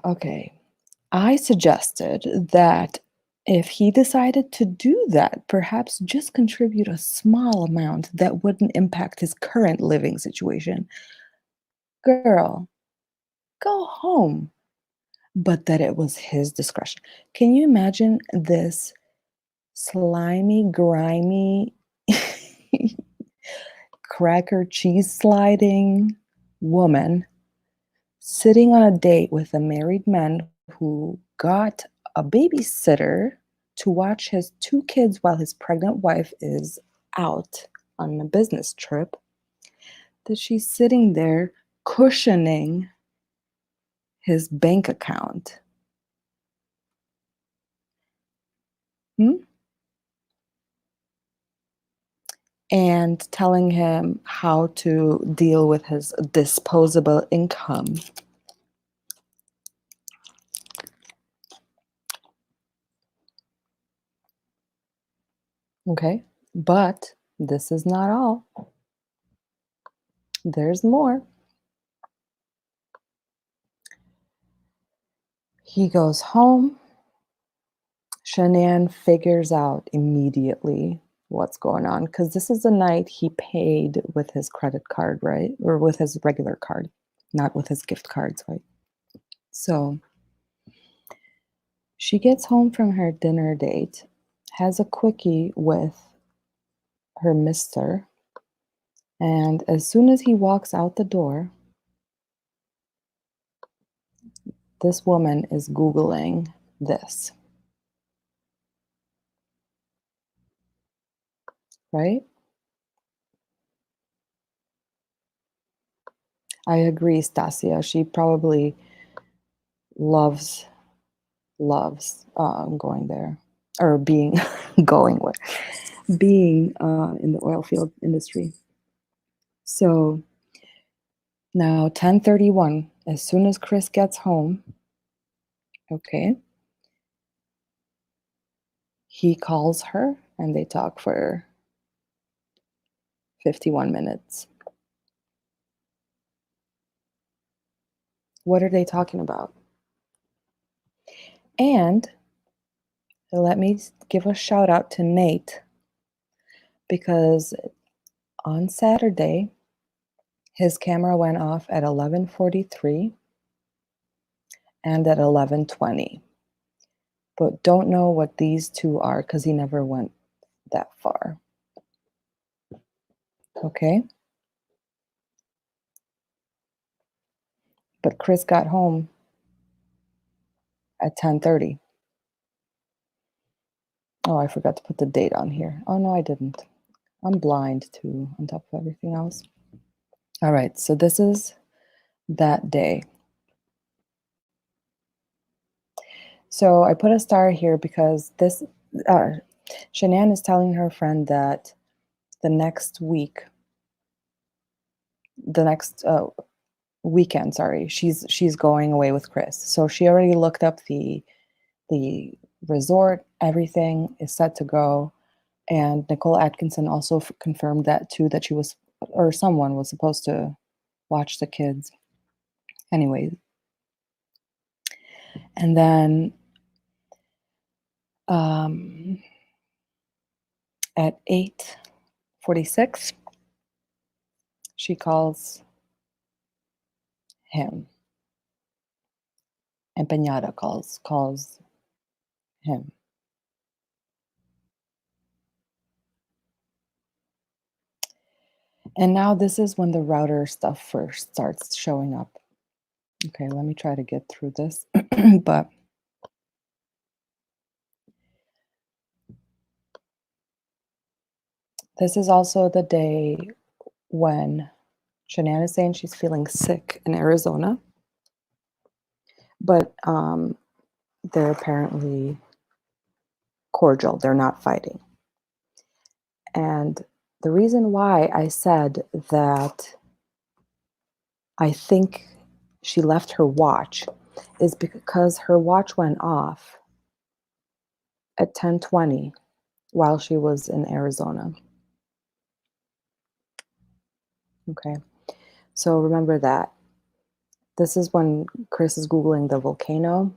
Okay. I suggested that if he decided to do that, perhaps just contribute a small amount that wouldn't impact his current living situation. Girl, go home. But that it was his discretion. Can you imagine this slimy, grimy, cracker cheese sliding woman sitting on a date with a married man who got a babysitter to watch his two kids while his pregnant wife is out on a business trip, that she's sitting there cushioning his bank account? Hmm? And telling him how to deal with his disposable income. Okay. But this is not all. There's more. He goes home. Shanann figures out immediately what's going on because this is the night he paid with his credit card, right? Or with his regular card, not with his gift cards, right? So she gets home from her dinner date, has a quickie with her mister, and as soon as he walks out the door, this woman is Googling this, right? I agree, Stasia. She probably loves going there or being going where being in the oil field industry. So now 10:31, as soon as Chris gets home, okay, he calls her and they talk for 51 minutes. What are they talking about? And let me give a shout out to Nate because on Saturday his camera went off at 11:43 and at 11:20. But don't know what these two are because he never went that far. Okay? But Chris got home at 10:30. Oh, I forgot to put the date on here. Oh, no, I didn't. I'm blind too, on top of everything else. All right, so this is that day. So I put a star here because this, Shanann is telling her friend that the next week, the next weekend, sorry, she's going away with Chris. So she already looked up the resort, everything is set to go. And Nicole Atkinson also confirmed that too, that she was, or someone was supposed to watch the kids. Anyways. And then at 8:46, she calls him. Empeñada calls him. And now this is when the router stuff first starts showing up. Okay, let me try to get through this. But this is also the day when Shanann is saying she's feeling sick in Arizona. But they're apparently cordial. They're not fighting. And the reason why I said that I think she left her watch is because her watch went off at 10:20 while she was in Arizona. Okay. So remember that. This is when Chris is Googling the volcano.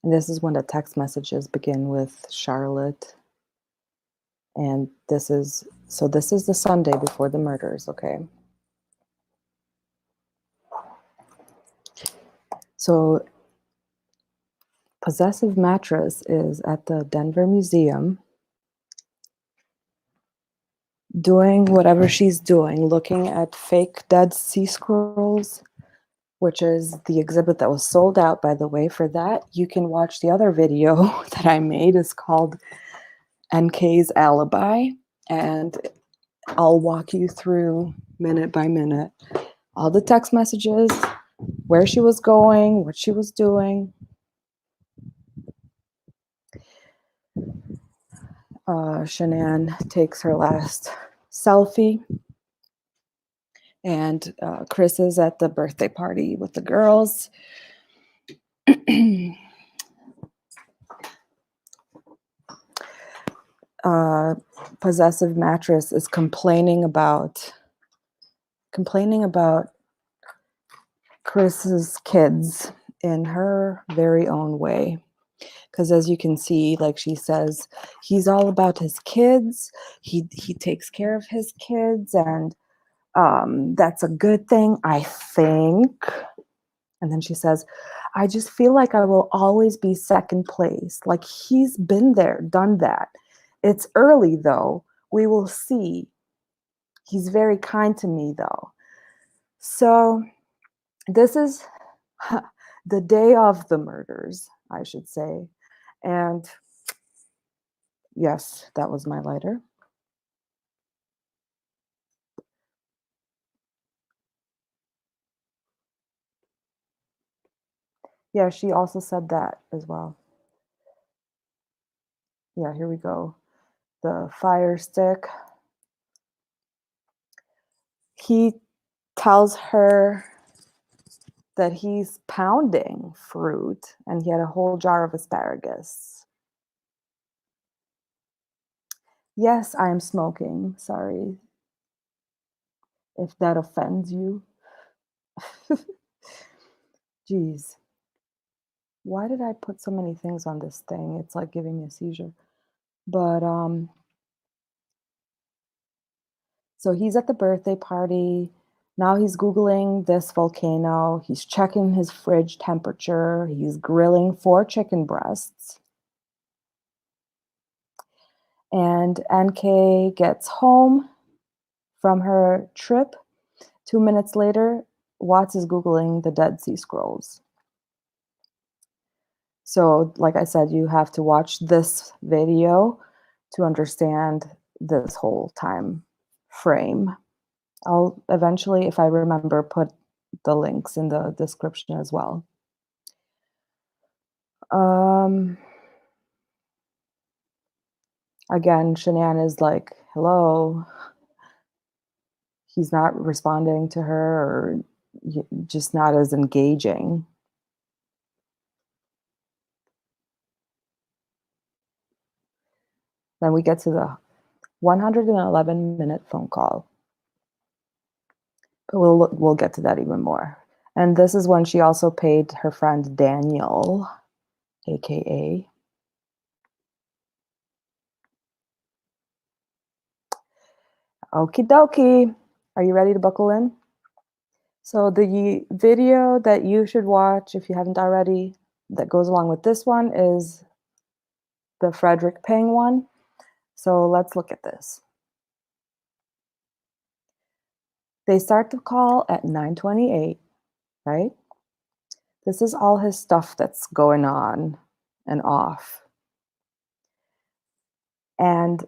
And this is when the text messages begin with Charlotte. And this is the Sunday before the murders, okay? So Possessive Mattress is at the Denver Museum doing whatever she's doing, looking at fake Dead Sea Scrolls, which is the exhibit that was sold out, by the way. For that, you can watch the other video that I made. It's called NK's Alibi, and I'll walk you through minute by minute all the text messages, where she was going, what she was doing. Shanann takes her last selfie, and Chris is at the birthday party with the girls. uh, possessive mattress is complaining about Chris's kids in her very own way. Because as you can see, like she says, he's all about his kids. He takes care of his kids, and that's a good thing, I think. And then she says, I just feel like I will always be second place. Like he's been there, done that. It's early though. We will see. He's very kind to me though. So this is the day of the murders, I should say. And yes, that was my lighter. Yeah, she also said that as well. Yeah, here we go. The fire stick. He tells her that he's pounding fruit and he had a whole jar of asparagus. Yes, I am smoking. Sorry if that offends you. Jeez. Why did I put so many things on this thing? It's like giving me a seizure. But so he's at the birthday party. Now he's Googling this volcano. He's checking his fridge temperature. He's grilling 4 chicken breasts. And NK gets home from her trip. 2 minutes later, Watts is Googling the Dead Sea Scrolls. So, like I said, you have to watch this video to understand this whole time frame. I'll eventually, if I remember, put the links in the description as well. Again, Shanann is like, hello. He's not responding to her, or just not as engaging. Then we get to the 111-minute phone call. But we'll get to that even more. And this is when she also paid her friend Daniel, aka. Okie dokie. Are you ready to buckle in? So the video that you should watch, if you haven't already, that goes along with this one is the Frederick Pang one. So let's look at this. They start the call at 9:28, right? This is all his stuff that's going on and off. And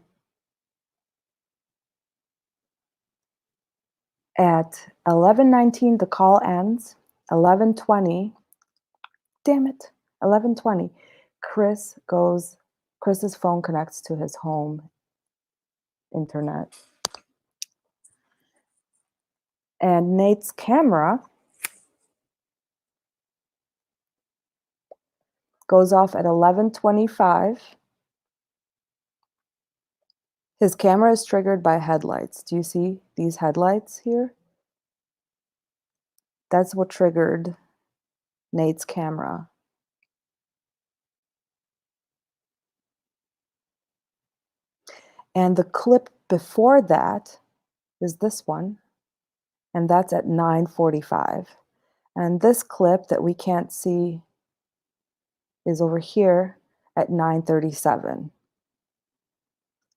at 11:19, the call ends. 11:20, damn it, 11:20, Chris's phone connects to his home internet. And Nate's camera goes off at 11:25. His camera is triggered by headlights. Do you see these headlights here? That's what triggered Nate's camera. And the clip before that is this one, and that's at 9:45. And this clip that we can't see is over here at 9:37.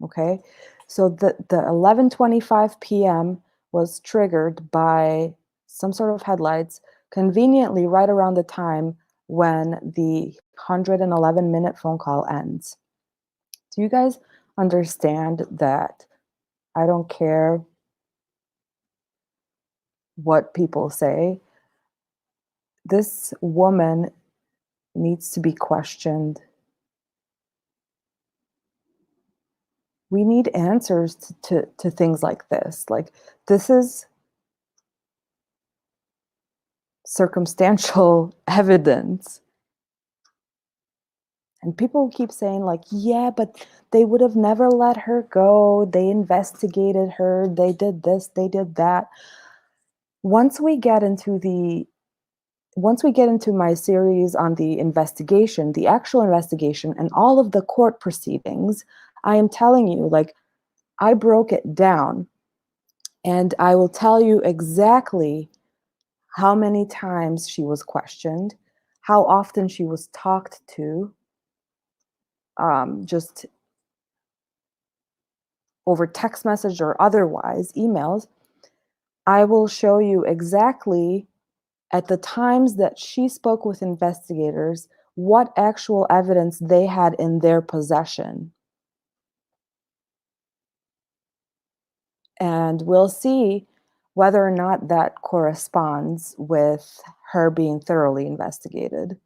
Okay, so the 11:25 p.m. was triggered by some sort of headlights, conveniently right around the time when the 111-minute phone call ends. Do you guys understand that? I don't care what people say. This woman needs to be questioned. We need answers to things like this. Like, this is circumstantial evidence. And people keep saying, like, yeah, but they would have never let her go. They investigated her. They did this, they did that. Once we get into the once we get into my series on the investigation, the actual investigation, and all of the court proceedings, I am telling you, like, I broke it down and I will tell you exactly how many times she was questioned, how often she was talked to, just over text message or otherwise, emails. I will show you exactly at the times that she spoke with investigators what actual evidence they had in their possession. And we'll see whether or not that corresponds with her being thoroughly investigated.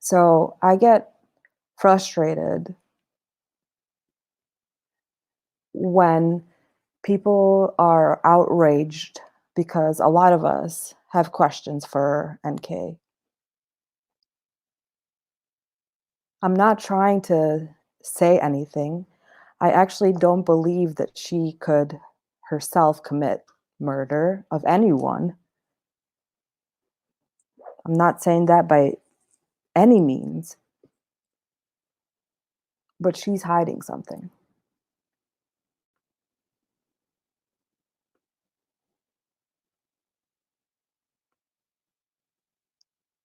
So I get frustrated when people are outraged because a lot of us have questions for NK. I'm not trying to say anything. I actually don't believe that she could herself commit murder of anyone. I'm not saying that by any means, but she's hiding something.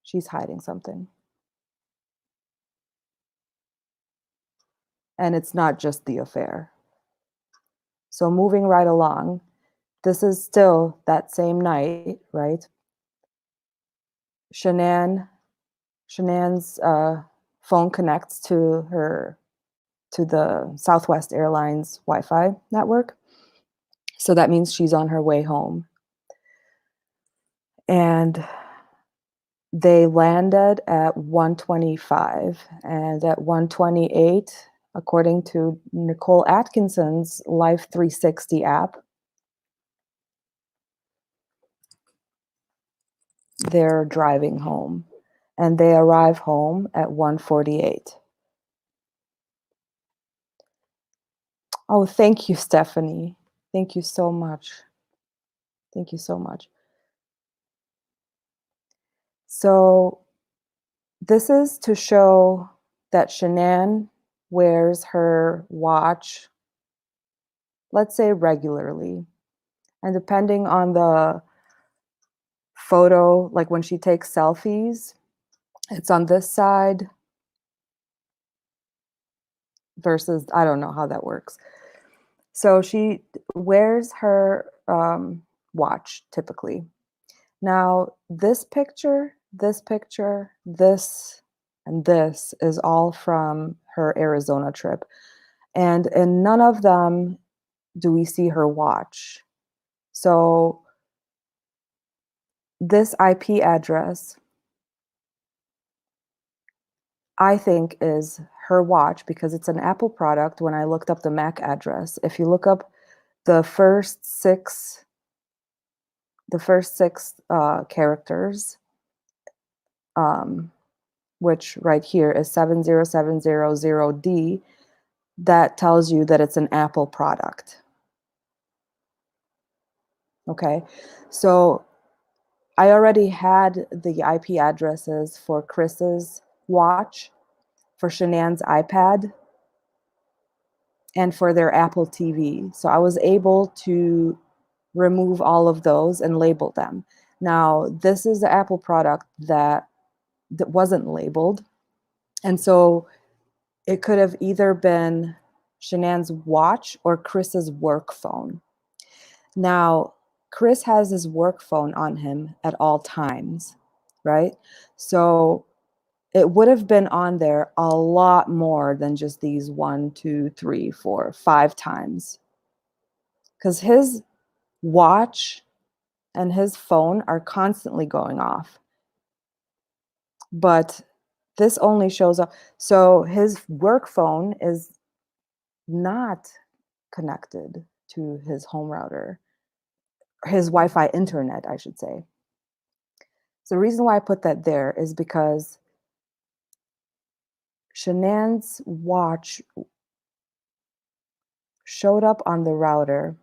She's hiding something. And it's not just the affair. So moving right along, this is still that same night, right? Shanann's phone connects to the Southwest Airlines Wi-Fi network. So that means she's on her way home. And they landed at 1:25, and at 1:28, according to Nicole Atkinson's Life 360 app, they're driving home. And they arrive home at 1:48. Oh, thank you, Stephanie. Thank you so much. Thank you so much. So this is to show that Shanann wears her watch, let's say regularly. And depending on the photo, like when she takes selfies, it's on this side versus, I don't know how that works. So she wears her watch typically. Now, this picture, this, and this is all from her Arizona trip. And in none of them do we see her watch. So this IP address, I think, is her watch because it's an Apple product when I looked up the MAC address. If you look up the first six characters, um, which right here is 70700D, that tells you that it's an Apple product. Okay, so I already had the IP addresses for Chris's watch, for Shanann's iPad, and for their Apple TV. So I was able to remove all of those and label them. Now, this is the Apple product that wasn't labeled. And so it could have either been Shanann's watch or Chris's work phone. Now, Chris has his work phone on him at all times, right? So it would have been on there a lot more than just these 1, 2, 3, 4, 5 times. Because his watch and his phone are constantly going off. But this only shows up. So his work phone is not connected to his home router. his Wi-Fi internet, I should say. So the reason why I put that there is because Shanann's watch showed up on the router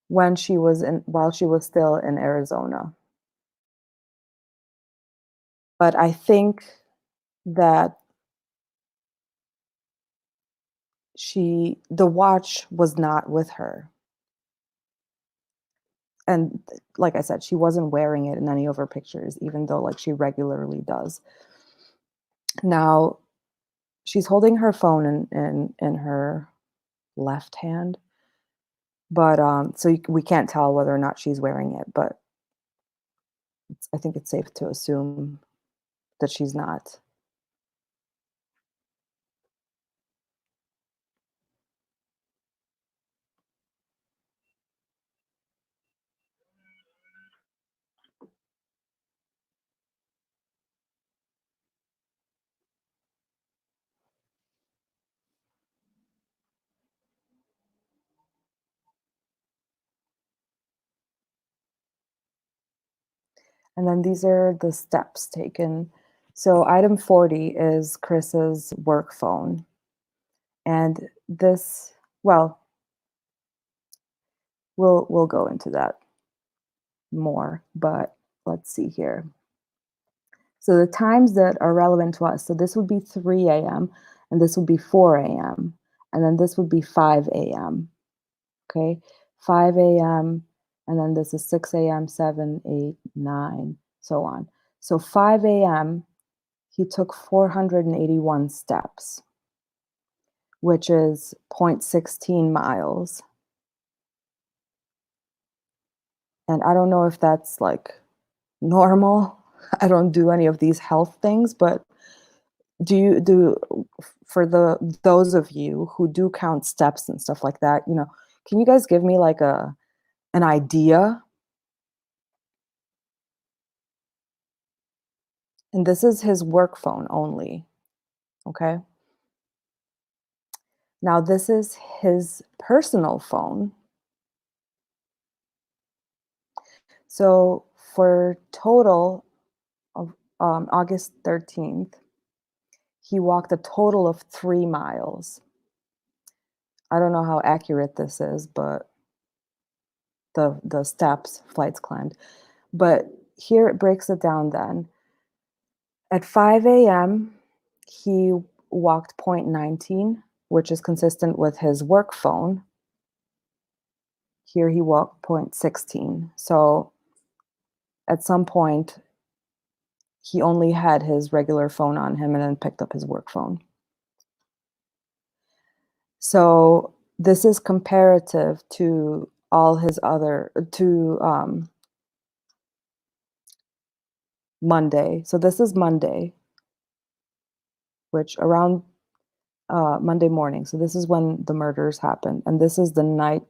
while she was still in Arizona. But I think that the watch was not with her. And like I said, she wasn't wearing it in any of her pictures, even though like she regularly does. Now, she's holding her phone in her left hand, but we can't tell whether or not she's wearing it, but I think it's safe to assume that she's not. And then these are the steps taken. So item 40 is Chris's work phone. And this, well, we'll go into that more, but let's see here. So the times that are relevant to us, so this would be 3 a.m. and this would be 4 a.m. and then this would be 5 a.m. Okay, 5 a.m. and then this is 6 a.m., 7, 8, 9, so on. So 5 a.m. he took 481 steps, which is 0.16 miles. And I don't know if that's like normal. I don't do any of these health things, but do for those of you who do count steps and stuff like that, can you guys give me like an idea? And this is his work phone only, okay? Now this is his personal phone. So for total of August 13th, he walked a total of 3 miles. I don't know how accurate this is, but the steps, flights climbed. But here it breaks it down then. At 5 a.m., he walked 0.19, which is consistent with his work phone. Here he walked 0.16. So at some point, he only had his regular phone on him and then picked up his work phone. So this is comparative to all his Monday. So this is Monday, which around Monday morning. So this is when the murders happened. And this is the night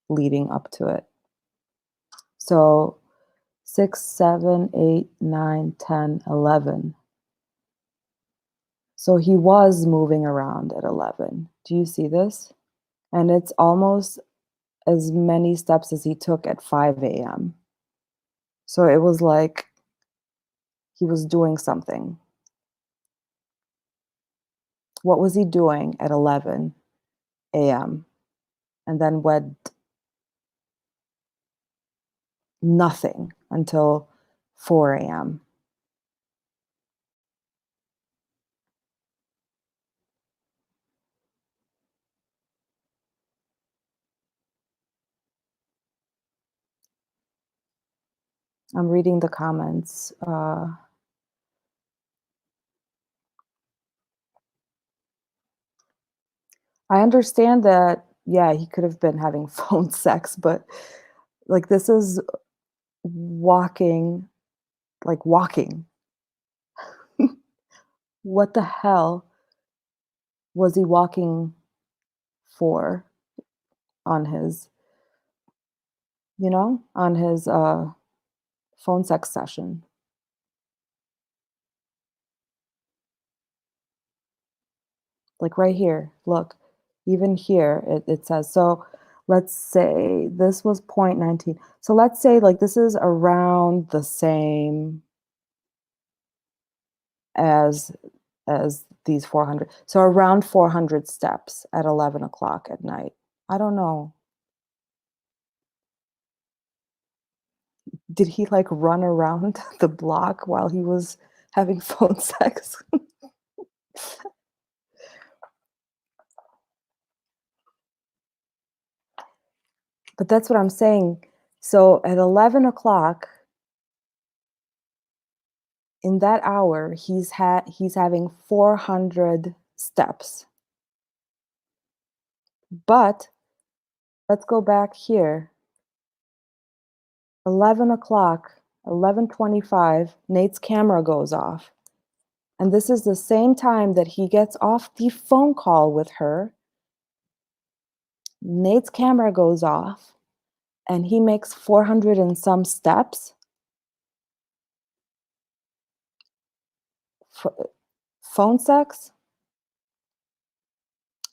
leading up to it. So 6, 7, 8, 9, 10, 11. So he was moving around at 11. Do you see this? And it's almost as many steps as he took at 5 a.m. So it was like he was doing something. What was he doing at 11 a.m.? And then went nothing until 4 a.m. I'm reading the comments. I understand that, yeah, he could have been having phone sex, but like this is walking, like walking. What the hell was he walking for on his, on his phone sex session? Like right here, look, even here it says so. let's say this was 0.19. So let's say like this is around the same as these 400. So around 400 steps at 11 o'clock at night. I don't know. Did he like run around the block while he was having phone sex? But that's what I'm saying. So at 11 o'clock in that hour, he's having 400 steps. But let's go back here. 11 o'clock, 11:25, Nate's camera goes off. And this is the same time that he gets off the phone call with her. Nate's camera goes off and he makes 400 and some steps. Phone sex?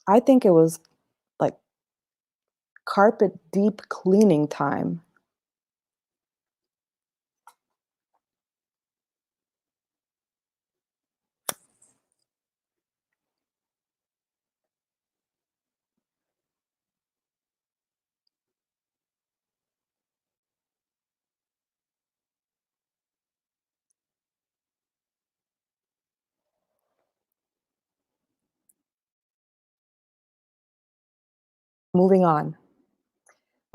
I think it was like carpet deep cleaning time. Moving on.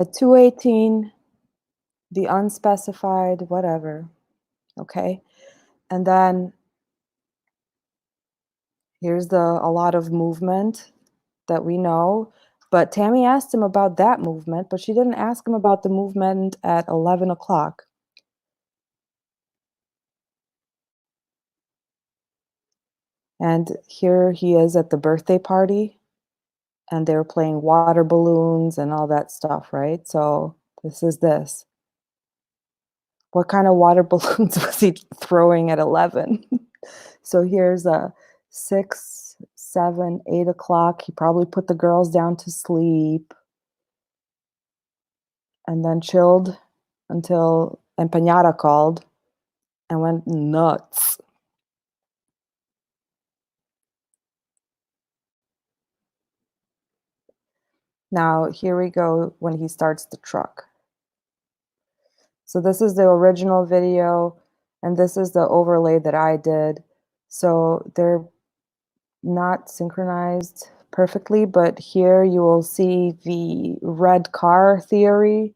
At 2:18, the unspecified, whatever. Okay. And then here's a lot of movement that we know. But Tammy asked him about that movement, but she didn't ask him about the movement at 11 o'clock. And here he is at the birthday party, and they were playing water balloons and all that stuff, right? So this is this. What kind of water balloons was he throwing at 11? So here's a 6, 7, 8 o'clock. He probably put the girls down to sleep and then chilled until Empanada called and went nuts. Now, here we go when he starts the truck. So this is the original video, and this is the overlay that I did. So they're not synchronized perfectly, but here you will see the red car theory,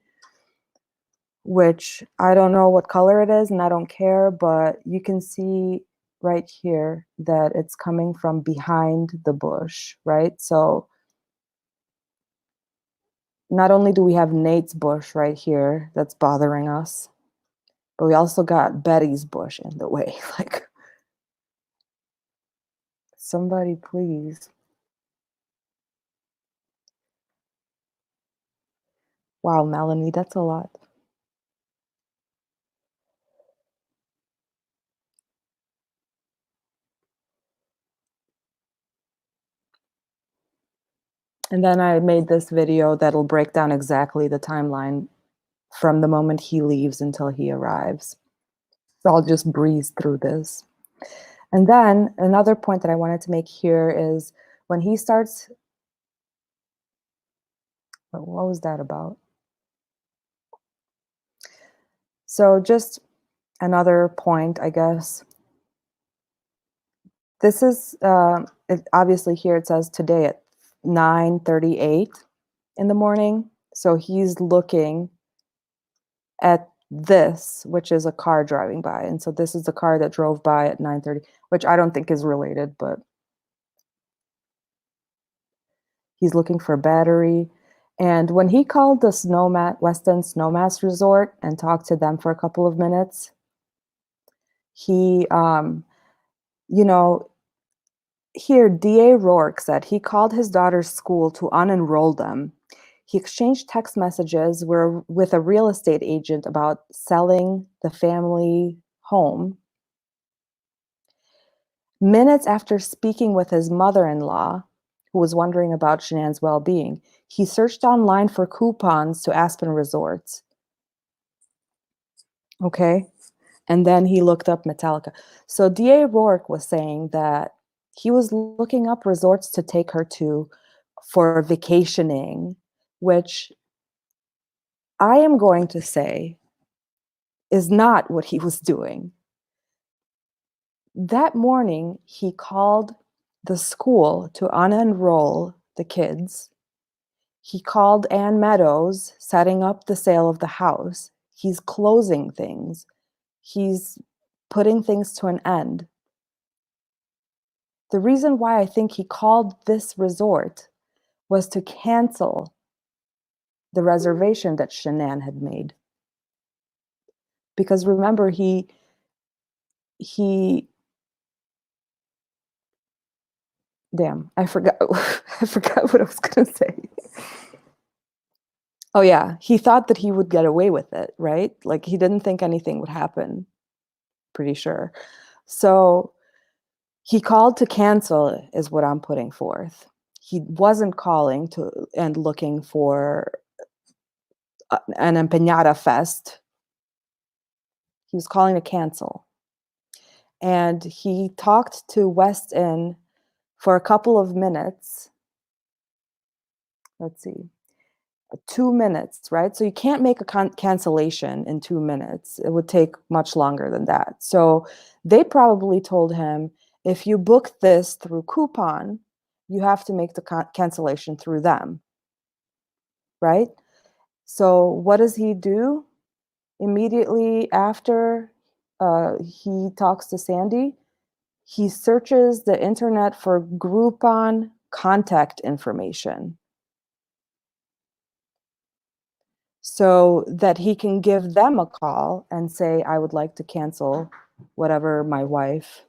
which I don't know what color it is and I don't care, but you can see right here that it's coming from behind the bush, right? So not only do we have Nate's bush right here that's bothering us, but we also got Betty's bush in the way. Like, somebody please. Wow, Melanie, that's a lot. And then I made this video that'll break down exactly the timeline from the moment he leaves until he arrives. So I'll just breeze through this. And then another point that I wanted to make here is when he starts, what was that about? So just another point, I guess. This is, obviously here it says today at 9:38 in the morning. So he's looking at this, which is a car driving by. And so this is the car that drove by at 9:30, which I don't think is related, but he's looking for battery. And when he called the West End Snowmass Resort and talked to them for a couple of minutes, he, you know, here DA Rourke said he called his daughter's school to unenroll them. He exchanged text messages with a real estate agent about selling the family home. Minutes after speaking with his mother-in-law, who was wondering about Shanann's well-being. He searched online for coupons to Aspen resorts. Okay. And then he looked up Metallica. So DA Rourke was saying that he was looking up resorts to take her to for vacationing, which I am going to say is not what he was doing. That morning, he called the school to unenroll the kids. He called Ann Meadows, setting up the sale of the house. He's closing things. He's putting things to an end. The reason why I think he called this resort was to cancel the reservation that Shanann had made. Because remember, he damn, I forgot I forgot what I was gonna say. Oh yeah, he thought that he would get away with it, right? Like he didn't think anything would happen, pretty sure. So he called to cancel is what I'm putting forth. He wasn't calling to and looking for an empeñada fest. He was calling to cancel. And he talked to West Inn for a couple of minutes. Let's see, 2 minutes, right? So you can't make a cancellation in 2 minutes. It would take much longer than that. So they probably told him, if you book this through coupon, you have to make the cancellation through them, right? So what does he do? Immediately after he talks to Sandy, he searches the internet for Groupon contact information so that he can give them a call and say, I would like to cancel whatever my wife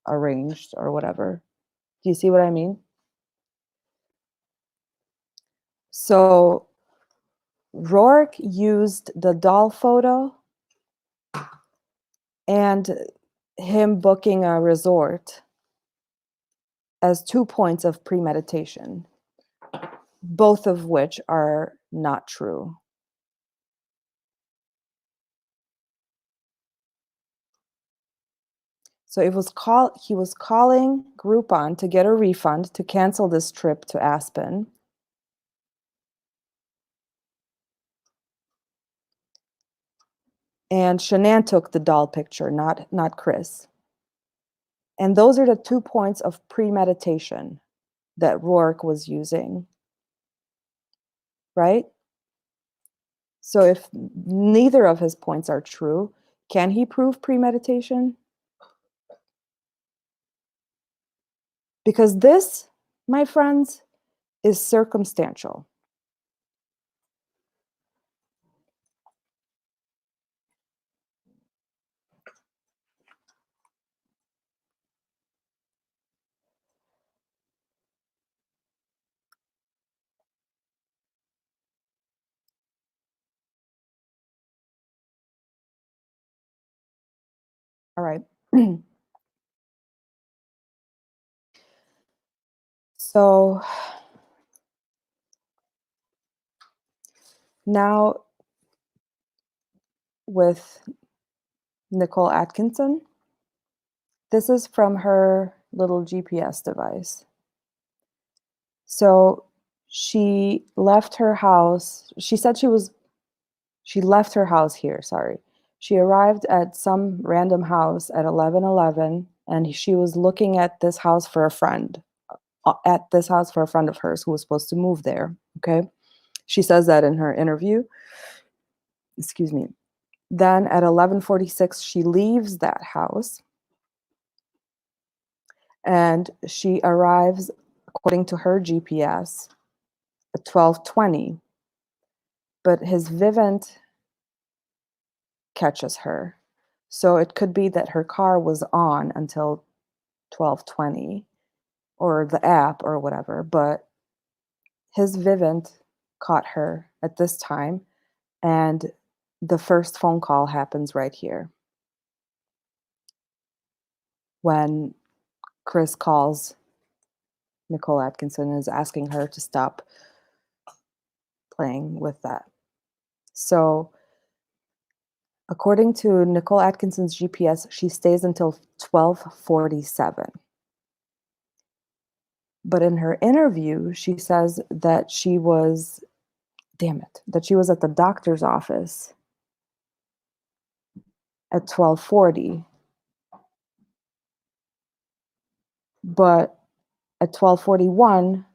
arranged or whatever. Do you see what I mean? So Rourke used the doll photo and him booking a resort as 2 points of premeditation, both of which are not true. So he was calling Groupon to get a refund to cancel this trip to Aspen. And Shanann took the doll picture, not Chris. And those are the 2 points of premeditation that Rourke was using, right? So if neither of his points are true, can he prove premeditation? Because this, my friends, is circumstantial. All right. So now with Nicole Atkinson, this is from her little GPS device. So she left her house. She said she left her house here, sorry. She arrived at some random house at 11:11, and she was looking at this house for a friend, of hers who was supposed to move there, okay? She says that in her interview. Excuse me. Then at 11:46, she leaves that house and she arrives, according to her GPS, at 12:20. But his Vivint catches her. So it could be that her car was on until 12:20 or the app or whatever, but his Vivint caught her at this time, and the first phone call happens right here when Chris calls Nicole Atkinson is asking her to stop playing with that. So, according to Nicole Atkinson's GPS, she stays until 12:47. But in her interview, she says that she was, damn it, that she was at the doctor's office at 12:40, but at 12:41,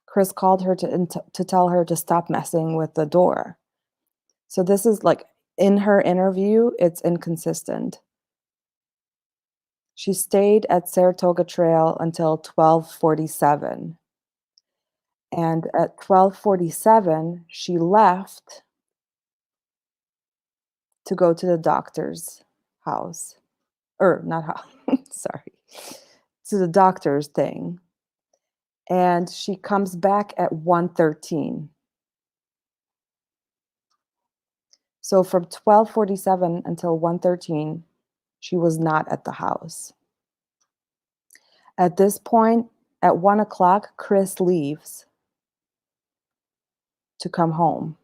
Chris called her to tell her to stop messing with the door. So this is like in her interview, it's inconsistent. She stayed at Saratoga Trail until 12:47. And at 12:47, she left to go to the doctor's house. Or not house, sorry. To the doctor's thing. And she comes back at 1:13. So from 12:47 until 1:13, she was not at the house. At this point, at 1 o'clock, Chris leaves to come home.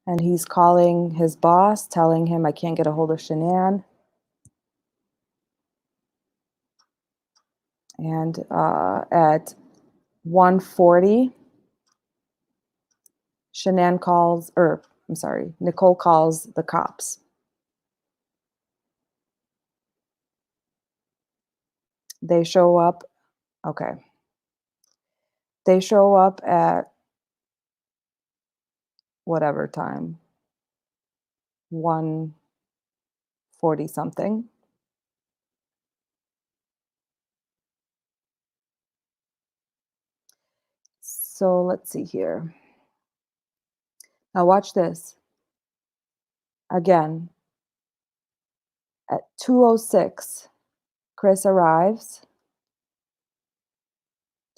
And he's calling his boss, telling him, I can't get a hold of Shanann. And at 1:40, Nicole calls the cops. They show up. Okay. They show up at whatever time, 1:40 something. So let's see here. Now watch this. Again, at 2:06, Chris arrives.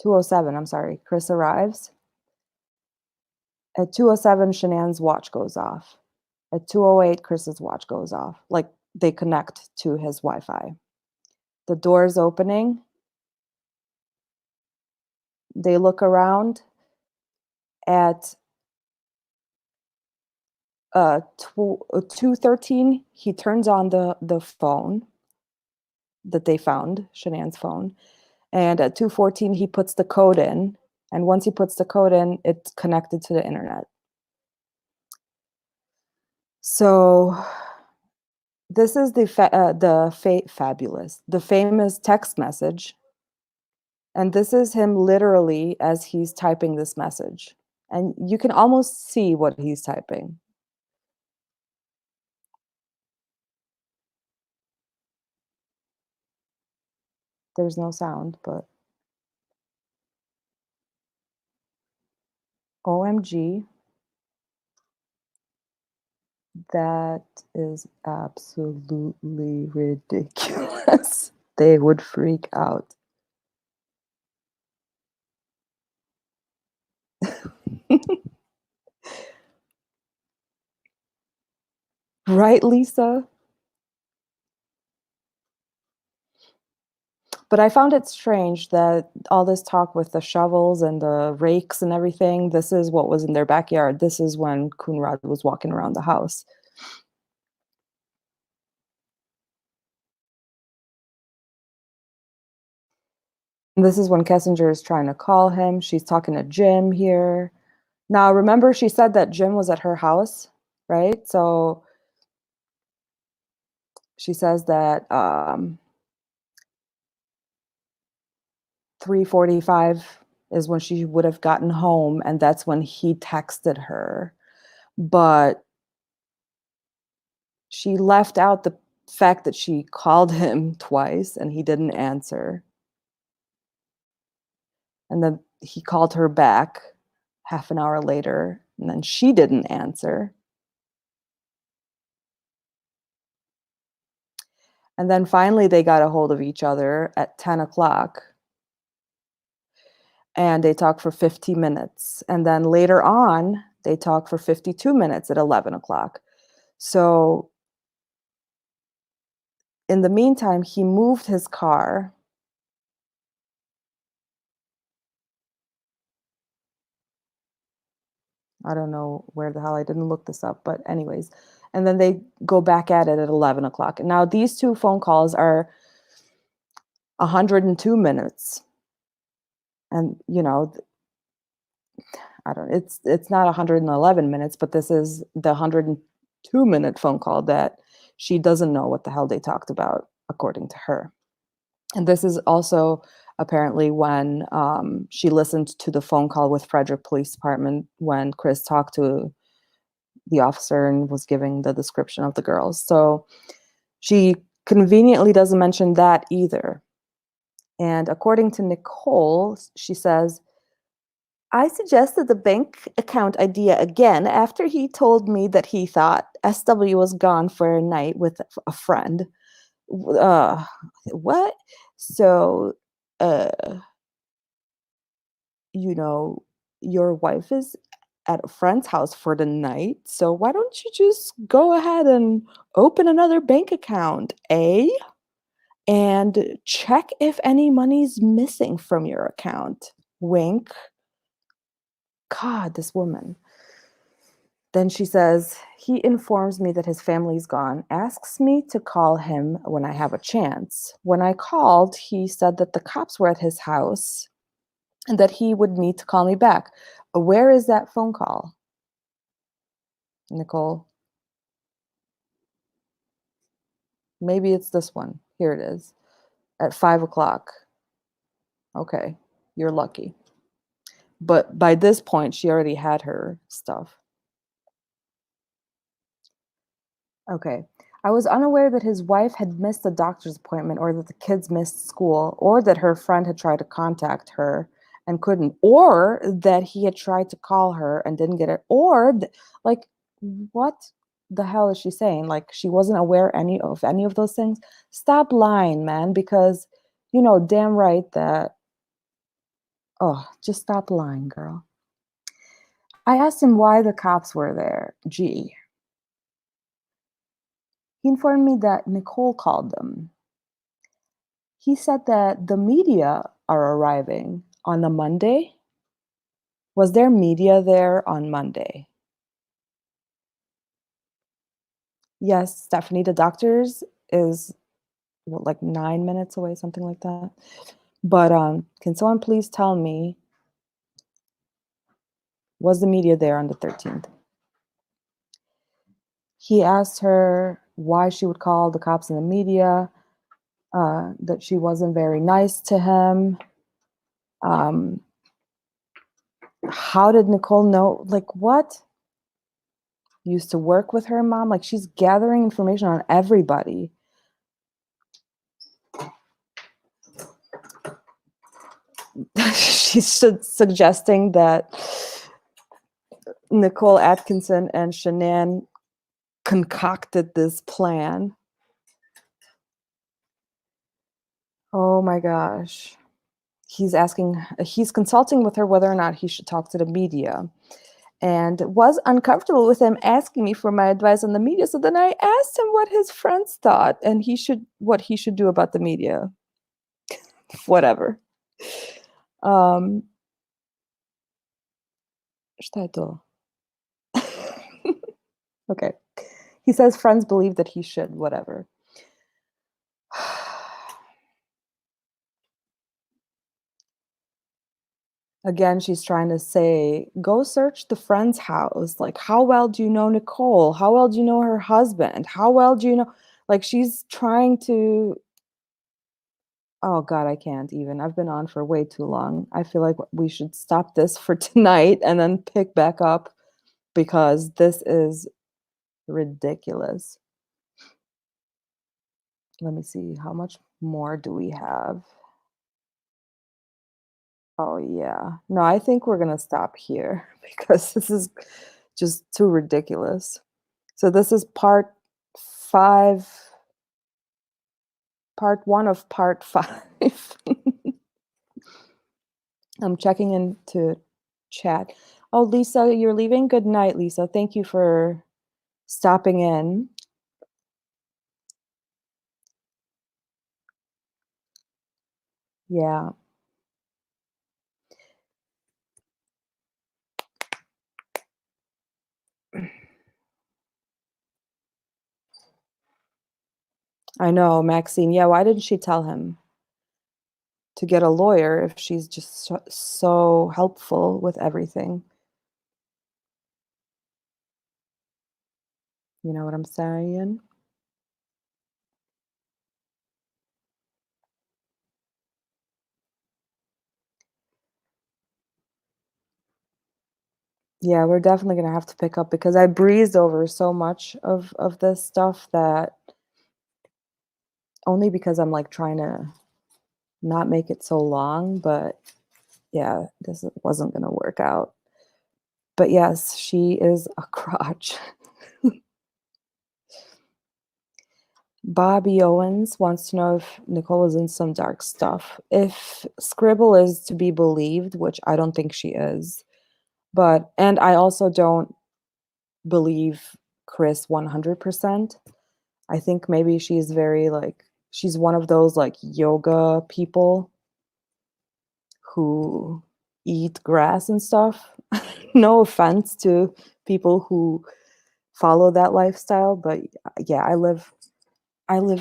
2:07, I'm sorry. Chris arrives. At 2:07, Shanann's watch goes off. At 2:08, Chris's watch goes off. Like they connect to his Wi-Fi. The door's opening. They look around. At 2:13, he turns on the phone that they found, Shanann's phone. And at 2:14, he puts the code in. And once he puts the code in, it's connected to the internet. So this is the famous text message. And this is him literally as he's typing this message. And you can almost see what he's typing. There's no sound, but OMG, that is absolutely ridiculous. They would freak out. Right, Lisa? But I found it strange that all this talk with the shovels and the rakes and everything, this is what was in their backyard. This is when Coonrod was walking around the house. And this is when Kessinger is trying to call him. She's talking to Jim here. Now, remember she said that Jim was at her house, right? So she says that 3:45 is when she would have gotten home, and that's when he texted her. But she left out the fact that she called him twice and he didn't answer. And then he called her back half an hour later, and then she didn't answer. And then finally they got a hold of each other at 10 o'clock. And they talked for 50 minutes. And then later on, they talked for 52 minutes at 11 o'clock. So in the meantime, he moved his car I don't know where the hell, I didn't look this up, but anyways. And then they go back at it at 11 o'clock. Now, these two phone calls are 102 minutes. And, I don't, it's not 111 minutes, but this is the 102-minute phone call that she doesn't know what the hell they talked about, according to her. And this is also apparently when she listened to the phone call with Frederick Police Department when Chris talked to the officer and was giving the description of the girls. So she conveniently doesn't mention that either. And according to Nicole, she says, I suggested the bank account idea again after he told me that he thought SW was gone for a night with a friend. Uh, what? So, uh, you know, your wife is at a friend's house for the night. So why don't you just go ahead and open another bank account, eh? And check if any money's missing from your account. Wink. God, this woman. Then she says, he informs me that his family's gone, asks me to call him when I have a chance. When I called, he said that the cops were at his house and that he would need to call me back. Where is that phone call, Nicole? Maybe it's this one. Here it is. At 5 o'clock. Okay, you're lucky. But by this point, she already had her stuff. Okay. I was unaware that his wife had missed a doctor's appointment or that the kids missed school or that her friend had tried to contact her and couldn't, or that he had tried to call her and didn't get it, or like, what the hell is she saying? Like, she wasn't aware any of those things? Stop lying, man, because you know damn right that, oh, just stop lying, girl. I asked him why the cops were there. Gee. He informed me that Nicole called them. He said that the media are arriving on a Monday. Was there media there on Monday? Yes, Stephanie, the doctor's is what, like 9 minutes away, something like that. But can someone please tell me, was the media there on the 13th? He asked her why she would call the cops and the media, that she wasn't very nice to him. Um, how did Nicole know? Like, what? Used to work with her mom? Like, she's gathering information on everybody. She's suggesting that Nicole Atkinson and Shanann concocted this plan. Oh my gosh. He's consulting with her whether or not he should talk to the media, and was uncomfortable with him asking me for my advice on the media. So then I asked him what his friends thought and what he should do about the media. Whatever. Что Okay. He says friends believe that he should, whatever. Again, she's trying to say, go search the friend's house. Like, how well do you know Nicole? How well do you know her husband? How well do you know? Like, she's trying to. Oh, God, I can't even. I've been on for way too long. I feel like we should stop this for tonight and then pick back up because this is ridiculous. Let me see. How much more do we have? Oh, yeah. No, I think we're going to stop here because this is just too ridiculous. So this is part 5, part 1 of part 5. I'm checking into chat. Oh, Lisa, you're leaving? Good night, Lisa. Thank you for stopping in. Yeah. I know, Maxine. Yeah, why didn't she tell him to get a lawyer if she's just so helpful with everything? You know what I'm saying? Yeah, we're definitely gonna have to pick up because I breezed over so much of this stuff that only because I'm like trying to not make it so long, but yeah, this wasn't gonna work out. But yes, she is a crotch. Bobby Owens wants to know if Nicole is in some dark stuff. If Scribble is to be believed, which I don't think she is, and I also don't believe Chris 100%. I think maybe she's very like, she's one of those like yoga people who eat grass and stuff. No offense to people who follow that lifestyle, but yeah, I live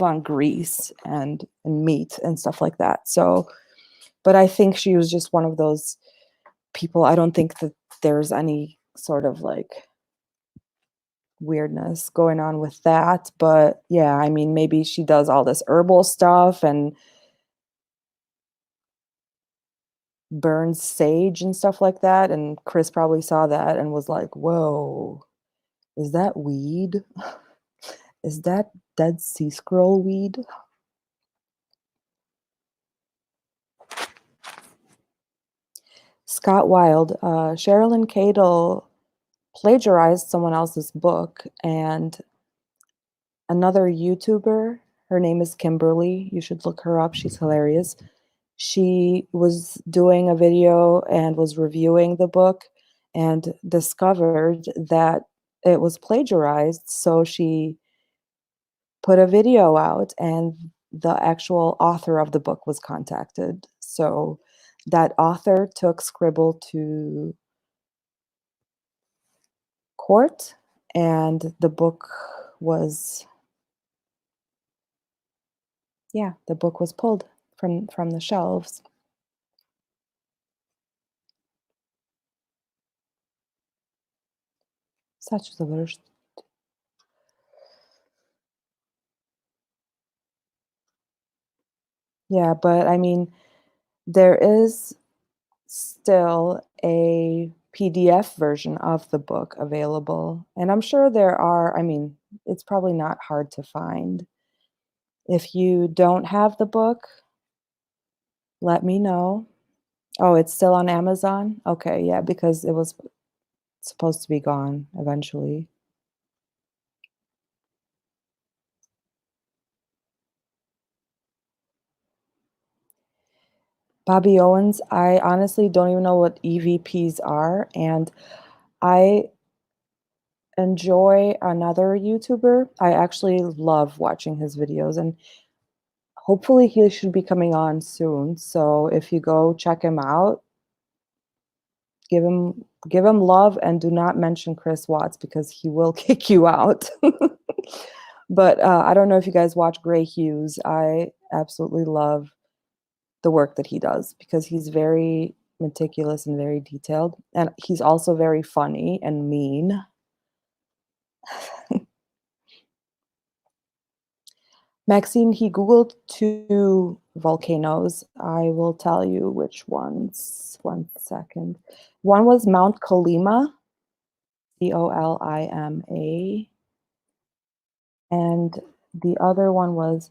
on grease and meat and stuff like that. So, but I think she was just one of those people. I don't think that there's any sort of like weirdness going on with that, but yeah, I mean, maybe she does all this herbal stuff and burns sage and stuff like that, and Chris probably saw that and was like, "Whoa, is that weed? Is that Dead Sea Scroll weed?" Scott Wilde, Sherilyn Cadle plagiarized someone else's book, and another YouTuber, her name is Kimberly. You should look her up. She's hilarious. She was doing a video and was reviewing the book and discovered that it was plagiarized. So she put a video out, and the actual author of the book was contacted. So that author took Scribble to court, and the book was, yeah, the book was pulled from the shelves. Such the worst. Yeah, but I mean, there is still a PDF version of the book available, and I'm sure there are, I mean, it's probably not hard to find. If you don't have the book, let me know. Oh, it's still on Amazon? Okay, yeah, because it was supposed to be gone eventually. Bobby Owens, I honestly don't even know what EVPs are, and I enjoy another YouTuber. I actually love watching his videos, and hopefully he should be coming on soon. So if you go check him out, give him love and do not mention Chris Watts because he will kick you out. But I don't know if you guys watch Gray Hughes. I absolutely love the work that he does because he's very meticulous and very detailed. And he's also very funny and mean. Maxine, he Googled two volcanoes. I will tell you which ones. One second. One was Mount Colima, Colima, and the other one was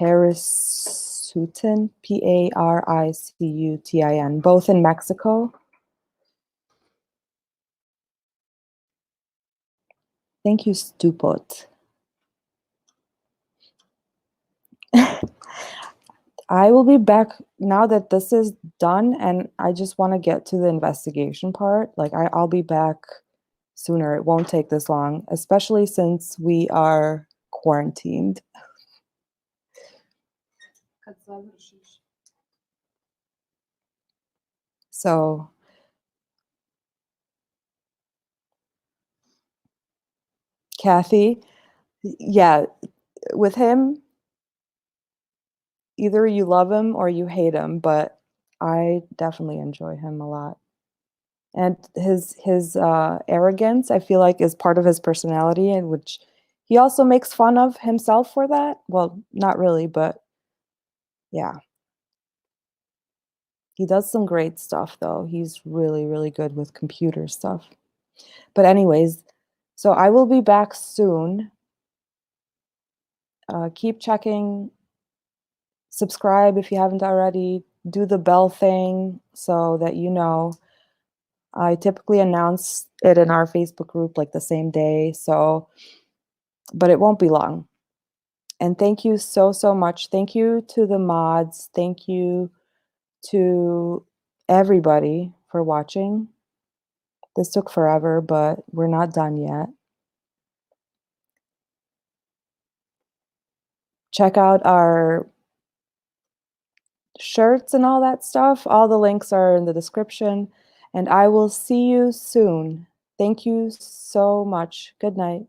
Parisutin, Paricutin, both in Mexico. Thank you, Stupot. I will be back now that this is done, and I just want to get to the investigation part. Like, I'll be back sooner. It won't take this long, especially since we are quarantined. So, Kathy, yeah, with him, either you love him or you hate him, but I definitely enjoy him a lot. And his arrogance, I feel like, is part of his personality, and which he also makes fun of himself for that. Well, not really, but yeah. He does some great stuff though. He's really, really good with computer stuff. But anyways, so I will be back soon. Keep checking, subscribe if you haven't already, do the bell thing so that you know. I typically announce it in our Facebook group like the same day, so but it won't be long. And thank you so, so much. Thank you to the mods. Thank you to everybody for watching. This took forever, but we're not done yet. Check out our shirts and all that stuff. All the links are in the description. And I will see you soon. Thank you so much. Good night.